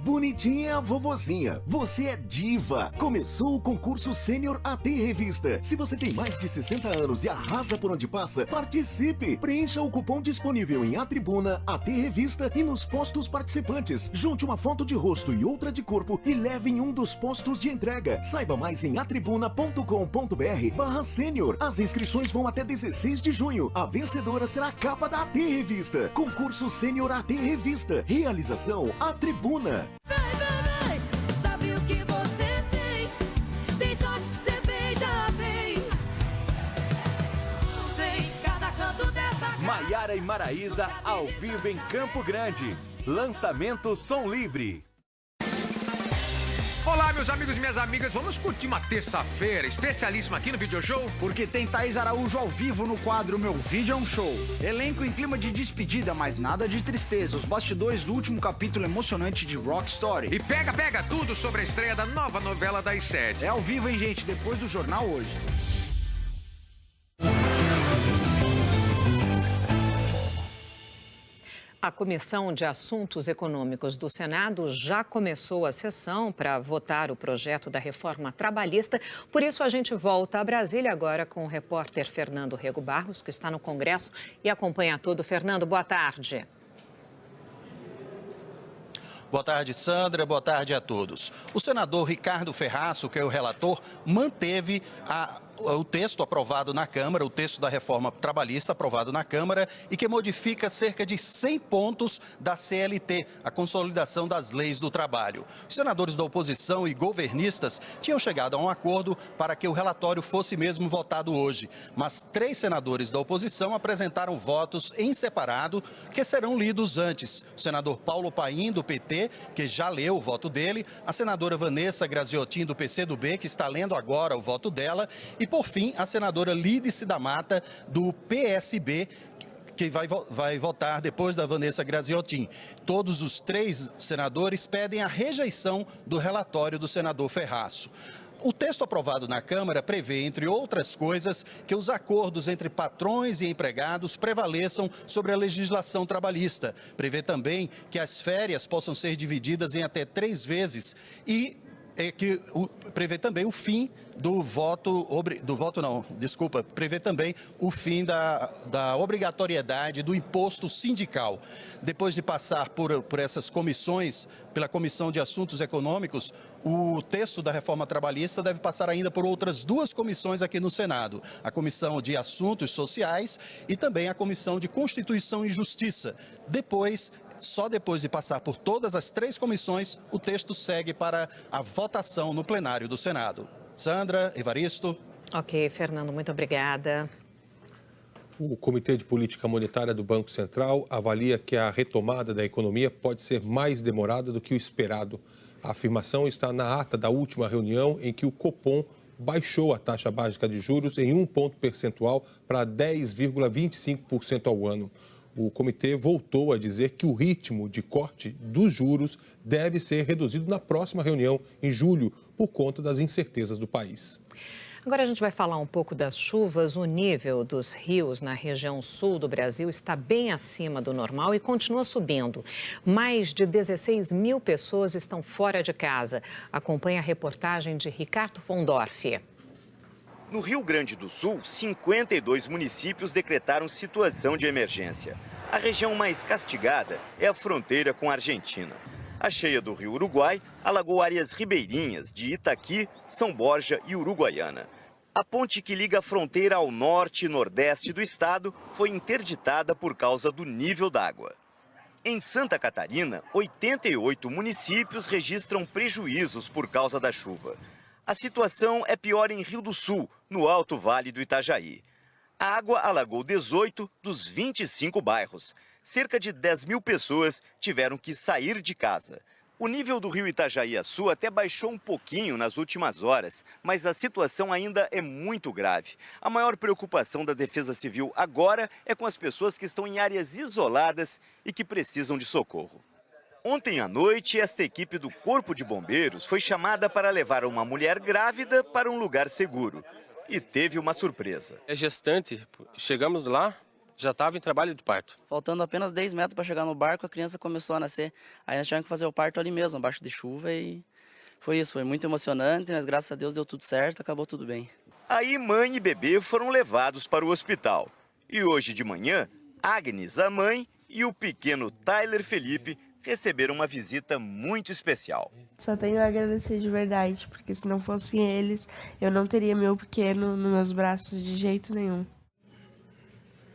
Bonitinha vovozinha, você é diva! Começou o concurso Sênior AT Revista. Se você tem mais de 60 anos e arrasa por onde passa, participe! Preencha o cupom disponível em A Tribuna, AT Revista e nos postos participantes. Junte uma foto de rosto e outra de corpo e leve em um dos postos de entrega. Saiba mais em atribuna.com.br/sênior. As inscrições vão até 16 de junho. A vencedora será a capa da AT Revista. Concurso Sênior AT Revista. Realização A Tribuna. Sabe o que você tem? Tem sorte que você beija bem. Vem cada canto dessa casa. Maiara e Maraísa ao vivo em Campo Grande. Lançamento Som Livre. Olá, meus amigos e minhas amigas, vamos curtir uma terça-feira especialíssima aqui no Video Show? Porque tem Thaís Araújo ao vivo no quadro Meu Vídeo é um Show. Elenco em clima de despedida, mas nada de tristeza. Os bastidores do último capítulo emocionante de Rock Story. E pega tudo sobre a estreia da nova novela das 7. É ao vivo, hein, gente? Depois do jornal hoje. A Comissão de Assuntos Econômicos do Senado já começou a sessão para votar o projeto da reforma trabalhista. Por isso, a gente volta a Brasília agora com o repórter Fernando Rego Barros, que está no Congresso e acompanha tudo. Fernando, boa tarde. Boa tarde, Sandra. Boa tarde a todos. O senador Ricardo Ferraço, que é o relator, manteve o texto aprovado na Câmara, o texto da reforma trabalhista aprovado na Câmara e que modifica cerca de 100 pontos da CLT, a consolidação das leis do trabalho. Os senadores da oposição e governistas tinham chegado a um acordo para que o relatório fosse mesmo votado hoje, mas 3 senadores da oposição apresentaram votos em separado que serão lidos antes. O senador Paulo Paim, do PT, que já leu o voto dele, a senadora Vanessa Graziotin, do PCdoB, que está lendo agora o voto dela, e, por fim, a senadora Lídice da Mata, do PSB, que vai votar depois da Vanessa Graziotin. Todos os 3 senadores pedem a rejeição do relatório do senador Ferraço. O texto aprovado na Câmara prevê, entre outras coisas, que os acordos entre patrões e empregados prevaleçam sobre a legislação trabalhista. Prevê também que as férias possam ser divididas em até 3 vezes e prevê também o fim prevê também o fim da obrigatoriedade do imposto sindical. Depois de passar por essas comissões, pela Comissão de Assuntos Econômicos, o texto da reforma trabalhista deve passar ainda por outras 2 comissões aqui no Senado, a Comissão de Assuntos Sociais e também a Comissão de Constituição e Justiça. Só depois de passar por todas as 3 comissões, o texto segue para a votação no plenário do Senado. Sandra, Evaristo. Ok, Fernando, muito obrigada. O Comitê de Política Monetária do Banco Central avalia que a retomada da economia pode ser mais demorada do que o esperado. A afirmação está na ata da última reunião em que o Copom baixou a taxa básica de juros em 1 ponto percentual para 10,25% ao ano. O comitê voltou a dizer que o ritmo de corte dos juros deve ser reduzido na próxima reunião, em julho, por conta das incertezas do país. Agora a gente vai falar um pouco das chuvas. O nível dos rios na região sul do Brasil está bem acima do normal e continua subindo. Mais de 16 mil pessoas estão fora de casa. Acompanhe a reportagem de Ricardo Fondorf. No Rio Grande do Sul, 52 municípios decretaram situação de emergência. A região mais castigada é a fronteira com a Argentina. A cheia do Rio Uruguai alagou áreas ribeirinhas de Itaqui, São Borja e Uruguaiana. A ponte que liga a fronteira ao norte e nordeste do estado foi interditada por causa do nível d'água. Em Santa Catarina, 88 municípios registram prejuízos por causa da chuva. A situação é pior em Rio do Sul, no Alto Vale do Itajaí. A água alagou 18 dos 25 bairros. Cerca de 10 mil pessoas tiveram que sair de casa. O nível do rio Itajaí-Açu até baixou um pouquinho nas últimas horas, mas a situação ainda é muito grave. A maior preocupação da Defesa Civil agora é com as pessoas que estão em áreas isoladas e que precisam de socorro. Ontem à noite, esta equipe do Corpo de Bombeiros foi chamada para levar uma mulher grávida para um lugar seguro. E teve uma surpresa. É gestante, chegamos lá, já estava em trabalho de parto. Faltando apenas 10 metros para chegar no barco, a criança começou a nascer. Aí nós tivemos que fazer o parto ali mesmo, abaixo de chuva, e foi isso. Foi muito emocionante, mas graças a Deus deu tudo certo, acabou tudo bem. Aí mãe e bebê foram levados para o hospital. E hoje de manhã, Agnes, a mãe, e o pequeno Tyler Felipe receberam uma visita muito especial. Só tenho a agradecer de verdade, porque se não fossem eles, eu não teria meu pequeno nos meus braços de jeito nenhum.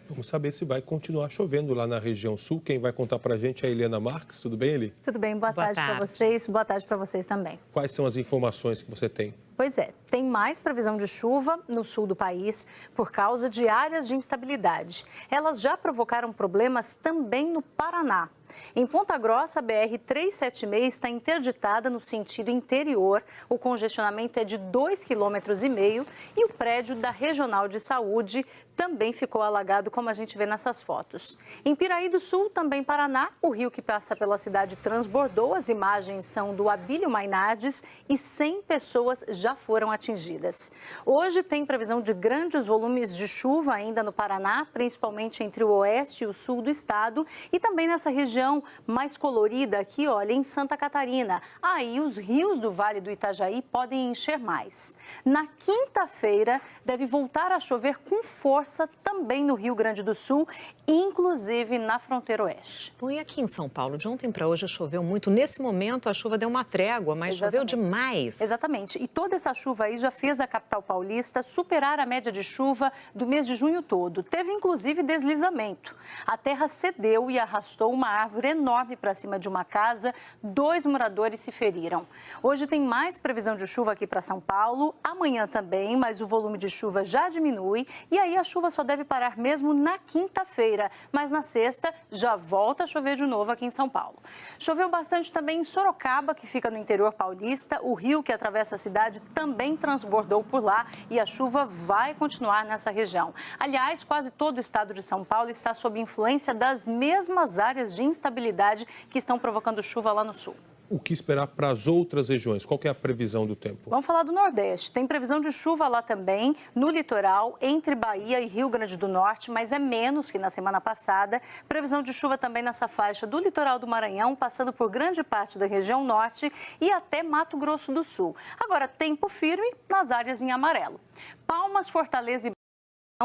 Vamos saber se vai continuar chovendo lá na região sul. Quem vai contar pra gente é a Helena Marques. Tudo bem, Eli? Tudo bem, boa tarde para vocês. Boa tarde para vocês também. Quais são as informações que você tem? Pois é, tem mais previsão de chuva no sul do país por causa de áreas de instabilidade. Elas já provocaram problemas também no Paraná. Em Ponta Grossa, a BR-376 está interditada no sentido interior. O congestionamento é de 2,5 km e o prédio da Regional de Saúde também ficou alagado, como a gente vê nessas fotos. Em Piraí do Sul, também Paraná, o rio que passa pela cidade transbordou. As imagens são do Abílio Mainardes e 100 pessoas já foram atingidas. Hoje tem previsão de grandes volumes de chuva ainda no Paraná, principalmente entre o oeste e o sul do estado e também nessa região mais colorida aqui, olha, em Santa Catarina. Aí os rios do Vale do Itajaí podem encher mais. Na quinta-feira deve voltar a chover com força também no Rio Grande do Sul, inclusive na fronteira oeste. Bom, e aqui em São Paulo, de ontem para hoje choveu muito. Nesse momento a chuva deu uma trégua, mas choveu demais. Exatamente. E toda essa chuva aí já fez a capital paulista superar a média de chuva do mês de junho todo. Teve inclusive deslizamento. A terra cedeu e arrastou uma árvore enorme para cima de uma casa. 2 moradores se feriram. Hoje tem mais previsão de chuva aqui para São Paulo. Amanhã também, mas o volume de chuva já diminui. E aí a chuva só deve parar mesmo na quinta-feira. Mas na sexta já volta a chover de novo aqui em São Paulo. Choveu bastante também em Sorocaba, que fica no interior paulista. O rio que atravessa a cidade também transbordou por lá e a chuva vai continuar nessa região. Aliás, quase todo o estado de São Paulo está sob influência das mesmas áreas de instabilidade que estão provocando chuva lá no sul. O que esperar para as outras regiões? Qual que é a previsão do tempo? Vamos falar do Nordeste. Tem previsão de chuva lá também, no litoral, entre Bahia e Rio Grande do Norte, mas é menos que na semana passada. Previsão de chuva também nessa faixa do litoral do Maranhão, passando por grande parte da região norte e até Mato Grosso do Sul. Agora, tempo firme nas áreas em amarelo. Palmas, Fortaleza e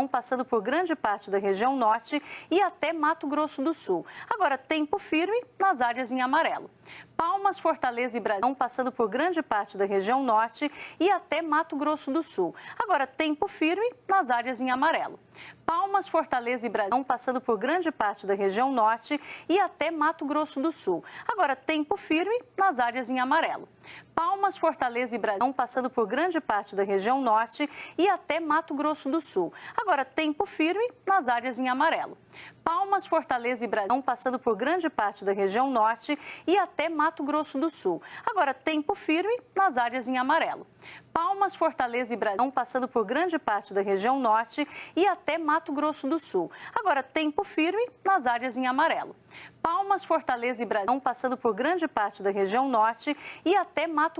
passando por grande parte da região norte e até Mato Grosso do Sul. Agora, tempo firme nas áreas em amarelo. Palmas, Fortaleza e Brasília passando por grande parte da região norte e até Mato Grosso do Sul. Agora, tempo firme nas áreas em amarelo. Palmas, Fortaleza e Brasília passando por grande parte da região norte e até Mato Grosso do Sul. Agora, tempo firme nas áreas em amarelo. Palmas, Fortaleza e Brasília passando por grande parte da região norte e até Mato Grosso do Sul. Agora, tempo firme nas áreas em amarelo. Palmas, Fortaleza e Brasília passando por grande parte da região norte e até Mato Grosso do Sul. Agora, tempo firme nas áreas em amarelo. Palmas, Fortaleza e Brasília passando por grande parte da região norte e até Mato Grosso do Sul. Agora, tempo firme nas áreas em amarelo. Palmas, Fortaleza e Brasília passando por grande parte da região norte e até Mato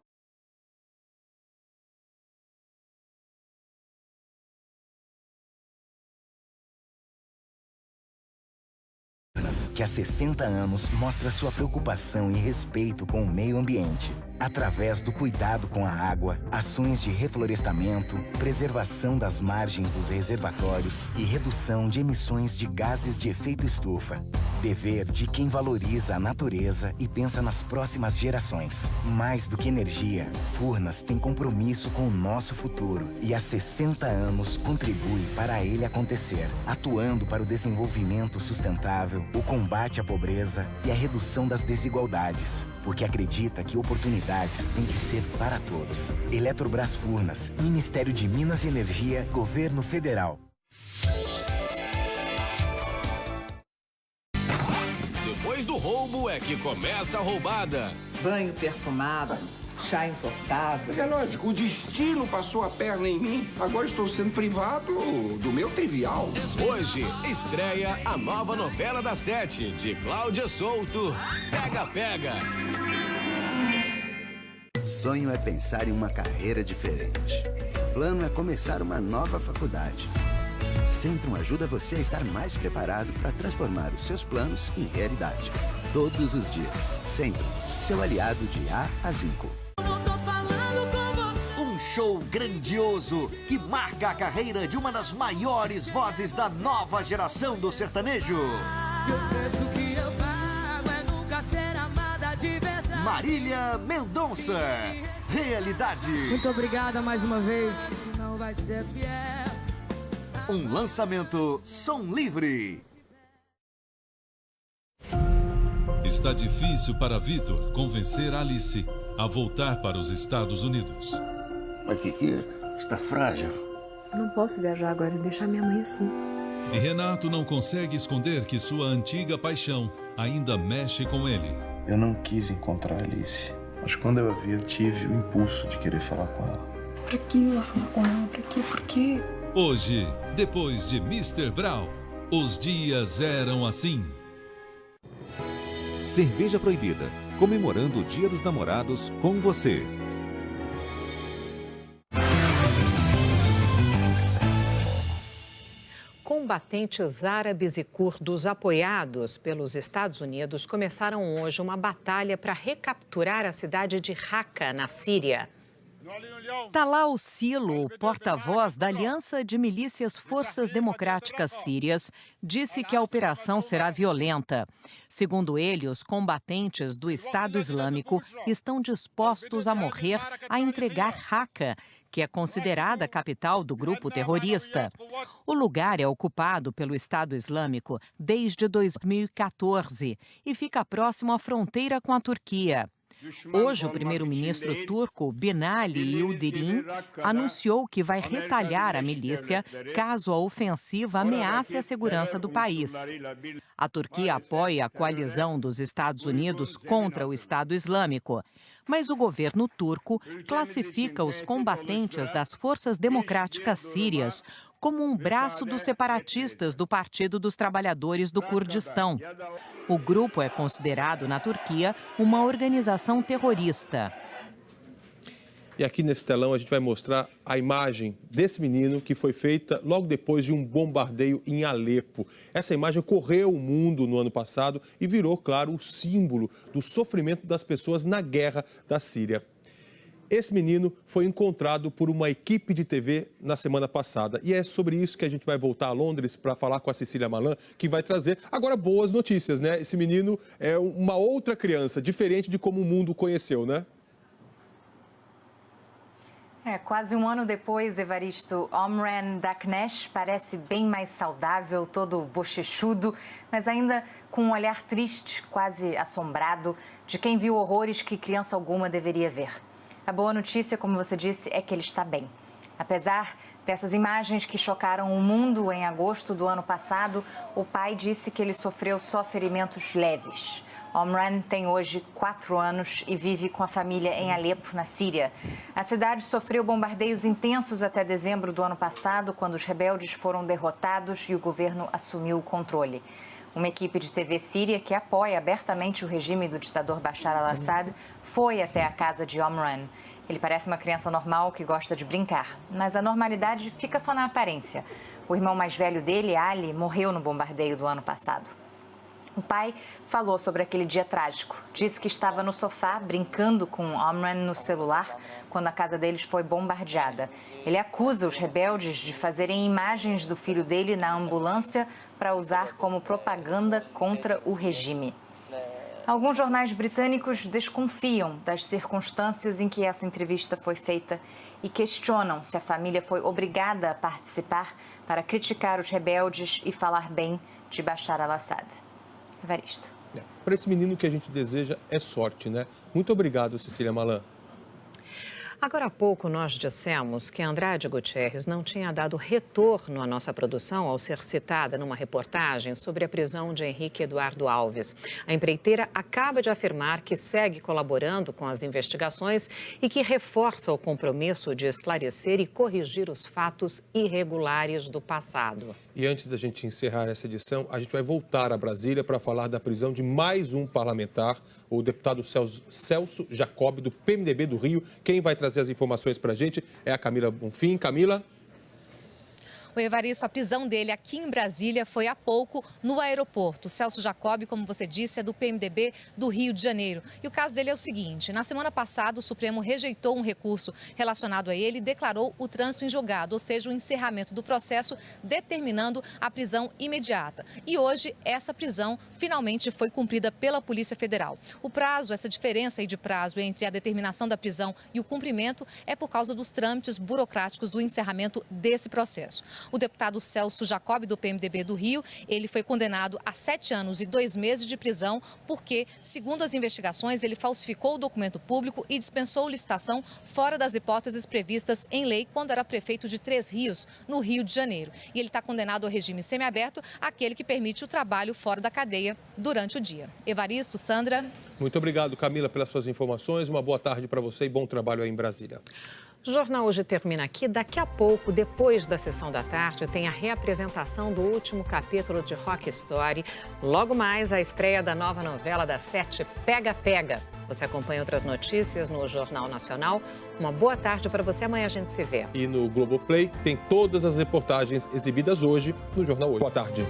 que há 60 anos mostra sua preocupação e respeito com o meio ambiente. Através do cuidado com a água, ações de reflorestamento, preservação das margens dos reservatórios e redução de emissões de gases de efeito estufa. Dever de quem valoriza a natureza e pensa nas próximas gerações. Mais do que energia, Furnas tem compromisso com o nosso futuro e há 60 anos contribui para ele acontecer, atuando para o desenvolvimento sustentável, o combate à pobreza e a redução das desigualdades, porque acredita que oportunidades têm que ser para todos. Eletrobras Furnas, Ministério de Minas e Energia, Governo Federal. Depois do roubo é que começa a roubada. Banho perfumado, chá importado. Mas é lógico, o destino passou a perna em mim. Agora estou sendo privado do meu trivial. Hoje estreia a nova novela das 7, de Cláudia Souto, Pega Pega. Sonho é pensar em uma carreira diferente. Plano é começar uma nova faculdade. Centrum ajuda você a estar mais preparado para transformar os seus planos em realidade. Todos os dias. Centrum, seu aliado de A a Zinco. Um show grandioso que marca a carreira de uma das maiores vozes da nova geração do sertanejo. Marília Mendonça. Realidade. Muito obrigada mais uma vez. Não vai ser fiel. Um lançamento som livre. Está difícil para Vitor convencer Alice a voltar para os Estados Unidos. Mas Kiki, está frágil. Não posso viajar agora e deixar minha mãe assim. E Renato não consegue esconder que sua antiga paixão ainda mexe com ele. Eu não quis encontrar a Alice, mas quando eu a vi, eu tive o impulso de querer falar com ela. Pra que eu ia falar com ela? Pra quê? Por quê? Hoje, depois de Mr. Brown, os dias eram assim. Cerveja proibida, comemorando o Dia dos Namorados com você. Combatentes árabes e curdos apoiados pelos Estados Unidos começaram hoje uma batalha para recapturar a cidade de Raqqa, na Síria. Talal Silo, porta-voz da Aliança de Milícias Forças Democráticas Sírias, disse que a operação será violenta. Segundo ele, os combatentes do Estado Islâmico estão dispostos a morrer a entregar Raqqa, que é considerada a capital do grupo terrorista. O lugar é ocupado pelo Estado Islâmico desde 2014 e fica próximo à fronteira com a Turquia. Hoje, o primeiro-ministro turco Binali Yildirim anunciou que vai retalhar a milícia caso a ofensiva ameace a segurança do país. A Turquia apoia a coalizão dos Estados Unidos contra o Estado Islâmico, mas o governo turco classifica os combatentes das Forças Democráticas Sírias como um braço dos separatistas do Partido dos Trabalhadores do Kurdistão. O grupo é considerado, na Turquia, uma organização terrorista. E aqui nesse telão a gente vai mostrar a imagem desse menino que foi feita logo depois de um bombardeio em Alepo. Essa imagem correu o mundo no ano passado e virou, claro, o símbolo do sofrimento das pessoas na guerra da Síria. Esse menino foi encontrado por uma equipe de TV na semana passada. E é sobre isso que a gente vai voltar a Londres para falar com a Cecília Malan, que vai trazer agora boas notícias, né? Esse menino é uma outra criança, diferente de como o mundo conheceu, né? Quase um ano depois, Evaristo, Omran Daknesh parece bem mais saudável, todo bochechudo, mas ainda com um olhar triste, quase assombrado, de quem viu horrores que criança alguma deveria ver. A boa notícia, como você disse, é que ele está bem. Apesar dessas imagens que chocaram o mundo em agosto do ano passado, o pai disse que ele sofreu só ferimentos leves. Omran tem hoje 4 anos e vive com a família em Alepo, na Síria. A cidade sofreu bombardeios intensos até dezembro do ano passado, quando os rebeldes foram derrotados e o governo assumiu o controle. Uma equipe de TV síria que apoia abertamente o regime do ditador Bashar al-Assad foi até a casa de Omran. Ele parece uma criança normal que gosta de brincar, mas a normalidade fica só na aparência. O irmão mais velho dele, Ali, morreu no bombardeio do ano passado. O pai falou sobre aquele dia trágico. Disse que estava no sofá brincando com Omran no celular quando a casa deles foi bombardeada. Ele acusa os rebeldes de fazerem imagens do filho dele na ambulância para usar como propaganda contra o regime. Alguns jornais britânicos desconfiam das circunstâncias em que essa entrevista foi feita e questionam se a família foi obrigada a participar para criticar os rebeldes e falar bem de Bashar al-Assad. Evaristo. Para esse menino, o que a gente deseja é sorte, né? Muito obrigado, Cecília Malan. Agora há pouco nós dissemos que Andrade Gutierrez não tinha dado retorno à nossa produção ao ser citada numa reportagem sobre a prisão de Henrique Eduardo Alves. A empreiteira acaba de afirmar que segue colaborando com as investigações e que reforça o compromisso de esclarecer e corrigir os fatos irregulares do passado. E antes da gente encerrar essa edição, a gente vai voltar a Brasília para falar da prisão de mais um parlamentar, o deputado Celso Jacob, do PMDB do Rio. Quem vai trazer as informações para a gente é a Camila Bonfim. Camila? O Evaristo, a prisão dele aqui em Brasília foi há pouco no aeroporto. O Celso Jacob, como você disse, é do PMDB do Rio de Janeiro. E o caso dele é o seguinte: na semana passada, o Supremo rejeitou um recurso relacionado a ele e declarou o trânsito em julgado, ou seja, o encerramento do processo, determinando a prisão imediata. E hoje, essa prisão finalmente foi cumprida pela Polícia Federal. O prazo, essa diferença aí de prazo entre a determinação da prisão e o cumprimento é por causa dos trâmites burocráticos do encerramento desse processo. O deputado Celso Jacob, do PMDB do Rio, ele foi condenado a 7 anos e 2 meses de prisão porque, segundo as investigações, ele falsificou o documento público e dispensou licitação fora das hipóteses previstas em lei quando era prefeito de Três Rios, no Rio de Janeiro. E ele está condenado ao regime semiaberto, aquele que permite o trabalho fora da cadeia durante o dia. Evaristo, Sandra. Muito obrigado, Camila, pelas suas informações. Uma boa tarde para você e bom trabalho aí em Brasília. O Jornal Hoje termina aqui. Daqui a pouco, depois da sessão da tarde, tem a reapresentação do último capítulo de Rock Story. Logo mais, a estreia da nova novela das 7, Pega Pega. Você acompanha outras notícias no Jornal Nacional. Uma boa tarde para você. Amanhã a gente se vê. E no Globoplay tem todas as reportagens exibidas hoje no Jornal Hoje. Boa tarde.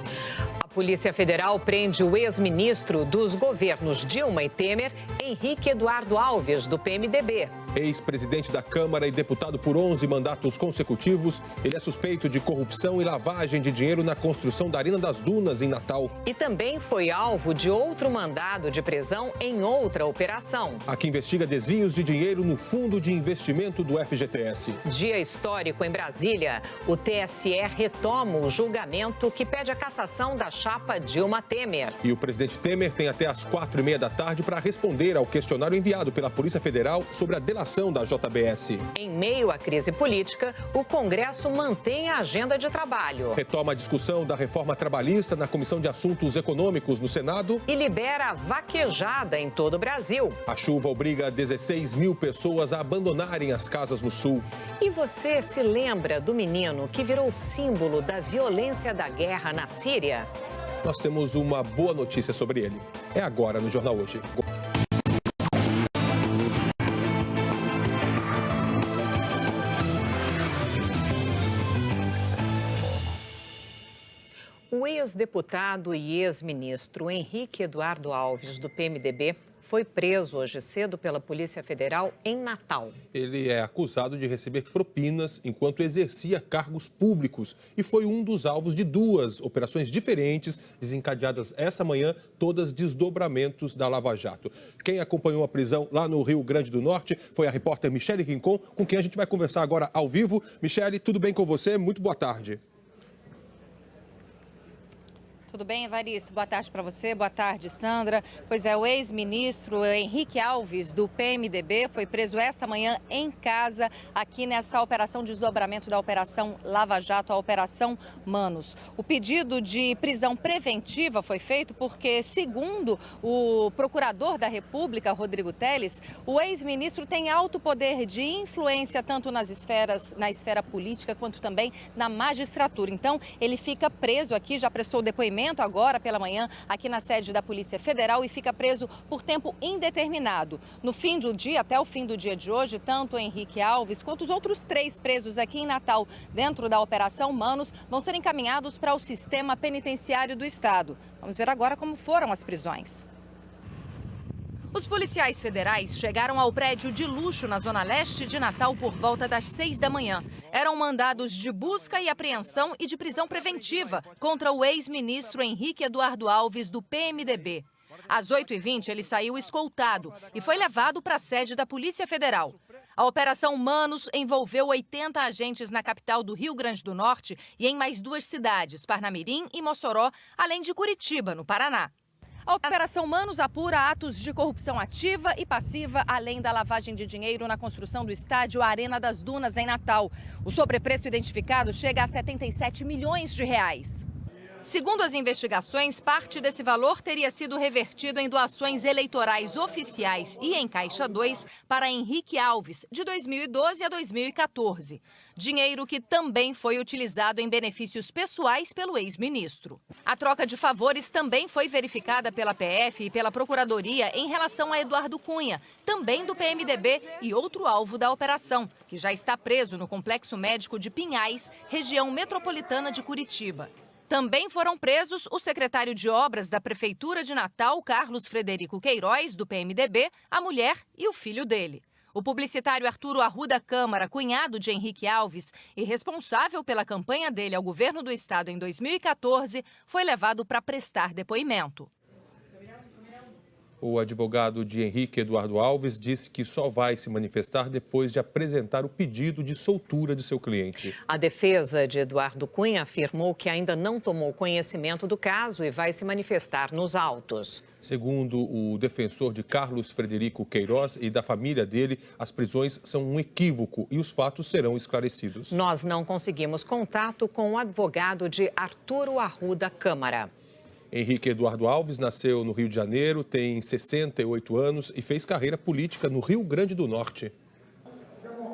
A Polícia Federal prende o ex-ministro dos governos Dilma e Temer, Henrique Eduardo Alves, do PMDB. Ex-presidente da Câmara e deputado por 11 mandatos consecutivos, ele é suspeito de corrupção e lavagem de dinheiro na construção da Arena das Dunas, em Natal. E também foi alvo de outro mandado de prisão em outra operação. A que investiga desvios de dinheiro no Fundo de Investimento do FGTS. Dia histórico em Brasília. O TSE retoma o julgamento que pede a cassação da chapa Dilma Temer. E o presidente Temer tem até às 4h30 da tarde para responder ao questionário enviado pela Polícia Federal sobre a delação da JBS. Em meio à crise política, o Congresso mantém a agenda de trabalho. Retoma a discussão da reforma trabalhista na Comissão de Assuntos Econômicos no Senado. E libera a vaquejada em todo o Brasil. A chuva obriga 16 mil pessoas a abandonarem as casas no sul. E você se lembra do menino que virou símbolo da violência da guerra na Síria? Nós temos uma boa notícia sobre ele. É agora no Jornal Hoje. O ex-deputado e ex-ministro Henrique Eduardo Alves, do PMDB, foi preso hoje cedo pela Polícia Federal em Natal. Ele é acusado de receber propinas enquanto exercia cargos públicos e foi um dos alvos de 2 operações diferentes desencadeadas essa manhã, todas desdobramentos da Lava Jato. Quem acompanhou a prisão lá no Rio Grande do Norte foi a repórter Michele Rincon, com quem a gente vai conversar agora ao vivo. Michele, tudo bem com você? Muito boa tarde. Tudo bem, Evaristo? Boa tarde para você, boa tarde, Sandra. Pois é, o ex-ministro Henrique Alves, do PMDB, foi preso esta manhã em casa, aqui nessa operação de desdobramento da Operação Lava Jato, a Operação Manos. O pedido de prisão preventiva foi feito porque, segundo o procurador da República, Rodrigo Telles, o ex-ministro tem alto poder de influência tanto na esfera política quanto também na magistratura. Então, ele fica preso aqui, já prestou depoimento acionamento agora pela manhã aqui na sede da Polícia Federal e fica preso por tempo indeterminado. No fim do dia, até o fim do dia de hoje, tanto o Henrique Alves quanto os outros 3 presos aqui em Natal, dentro da Operação Manos, vão ser encaminhados para o sistema penitenciário do estado. Vamos ver agora como foram as prisões. Os policiais federais chegaram ao prédio de luxo na zona leste de Natal por volta das 6 da manhã. Eram mandados de busca e apreensão e de prisão preventiva contra o ex-ministro Henrique Eduardo Alves, do PMDB. Às 8h20, ele saiu escoltado e foi levado para a sede da Polícia Federal. A Operação Manos envolveu 80 agentes na capital do Rio Grande do Norte e em mais 2 cidades, Parnamirim e Mossoró, além de Curitiba, no Paraná. A Operação Manos apura atos de corrupção ativa e passiva, além da lavagem de dinheiro na construção do estádio Arena das Dunas, em Natal. O sobrepreço identificado chega a 77 milhões de reais. Segundo as investigações, parte desse valor teria sido revertido em doações eleitorais oficiais e em Caixa 2 para Henrique Alves, de 2012 a 2014. Dinheiro que também foi utilizado em benefícios pessoais pelo ex-ministro. A troca de favores também foi verificada pela PF e pela Procuradoria em relação a Eduardo Cunha, também do PMDB e outro alvo da operação, que já está preso no Complexo Médico de Pinhais, região metropolitana de Curitiba. Também foram presos o secretário de Obras da Prefeitura de Natal, Carlos Frederico Queiroz, do PMDB, a mulher e o filho dele. O publicitário Arturo Arruda Câmara, cunhado de Henrique Alves e responsável pela campanha dele ao governo do estado em 2014, foi levado para prestar depoimento. O advogado de Henrique Eduardo Alves disse que só vai se manifestar depois de apresentar o pedido de soltura de seu cliente. A defesa de Eduardo Cunha afirmou que ainda não tomou conhecimento do caso e vai se manifestar nos autos. Segundo o defensor de Carlos Frederico Queiroz e da família dele, as prisões são um equívoco e os fatos serão esclarecidos. Nós não conseguimos contato com o advogado de Arturo Arruda Câmara. Henrique Eduardo Alves nasceu no Rio de Janeiro, tem 68 anos e fez carreira política no Rio Grande do Norte.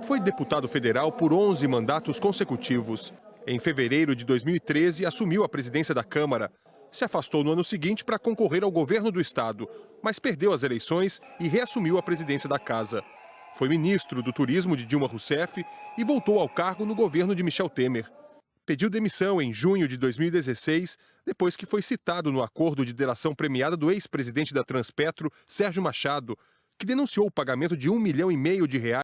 Foi deputado federal por 11 mandatos consecutivos. Em fevereiro de 2013, assumiu a presidência da Câmara. Se afastou no ano seguinte para concorrer ao governo do estado, mas perdeu as eleições e reassumiu a presidência da Casa. Foi ministro do Turismo de Dilma Rousseff e voltou ao cargo no governo de Michel Temer. Pediu demissão em junho de 2016, depois que foi citado no acordo de delação premiada do ex-presidente da Transpetro, Sérgio Machado, que denunciou o pagamento de R$1,5 milhão de reais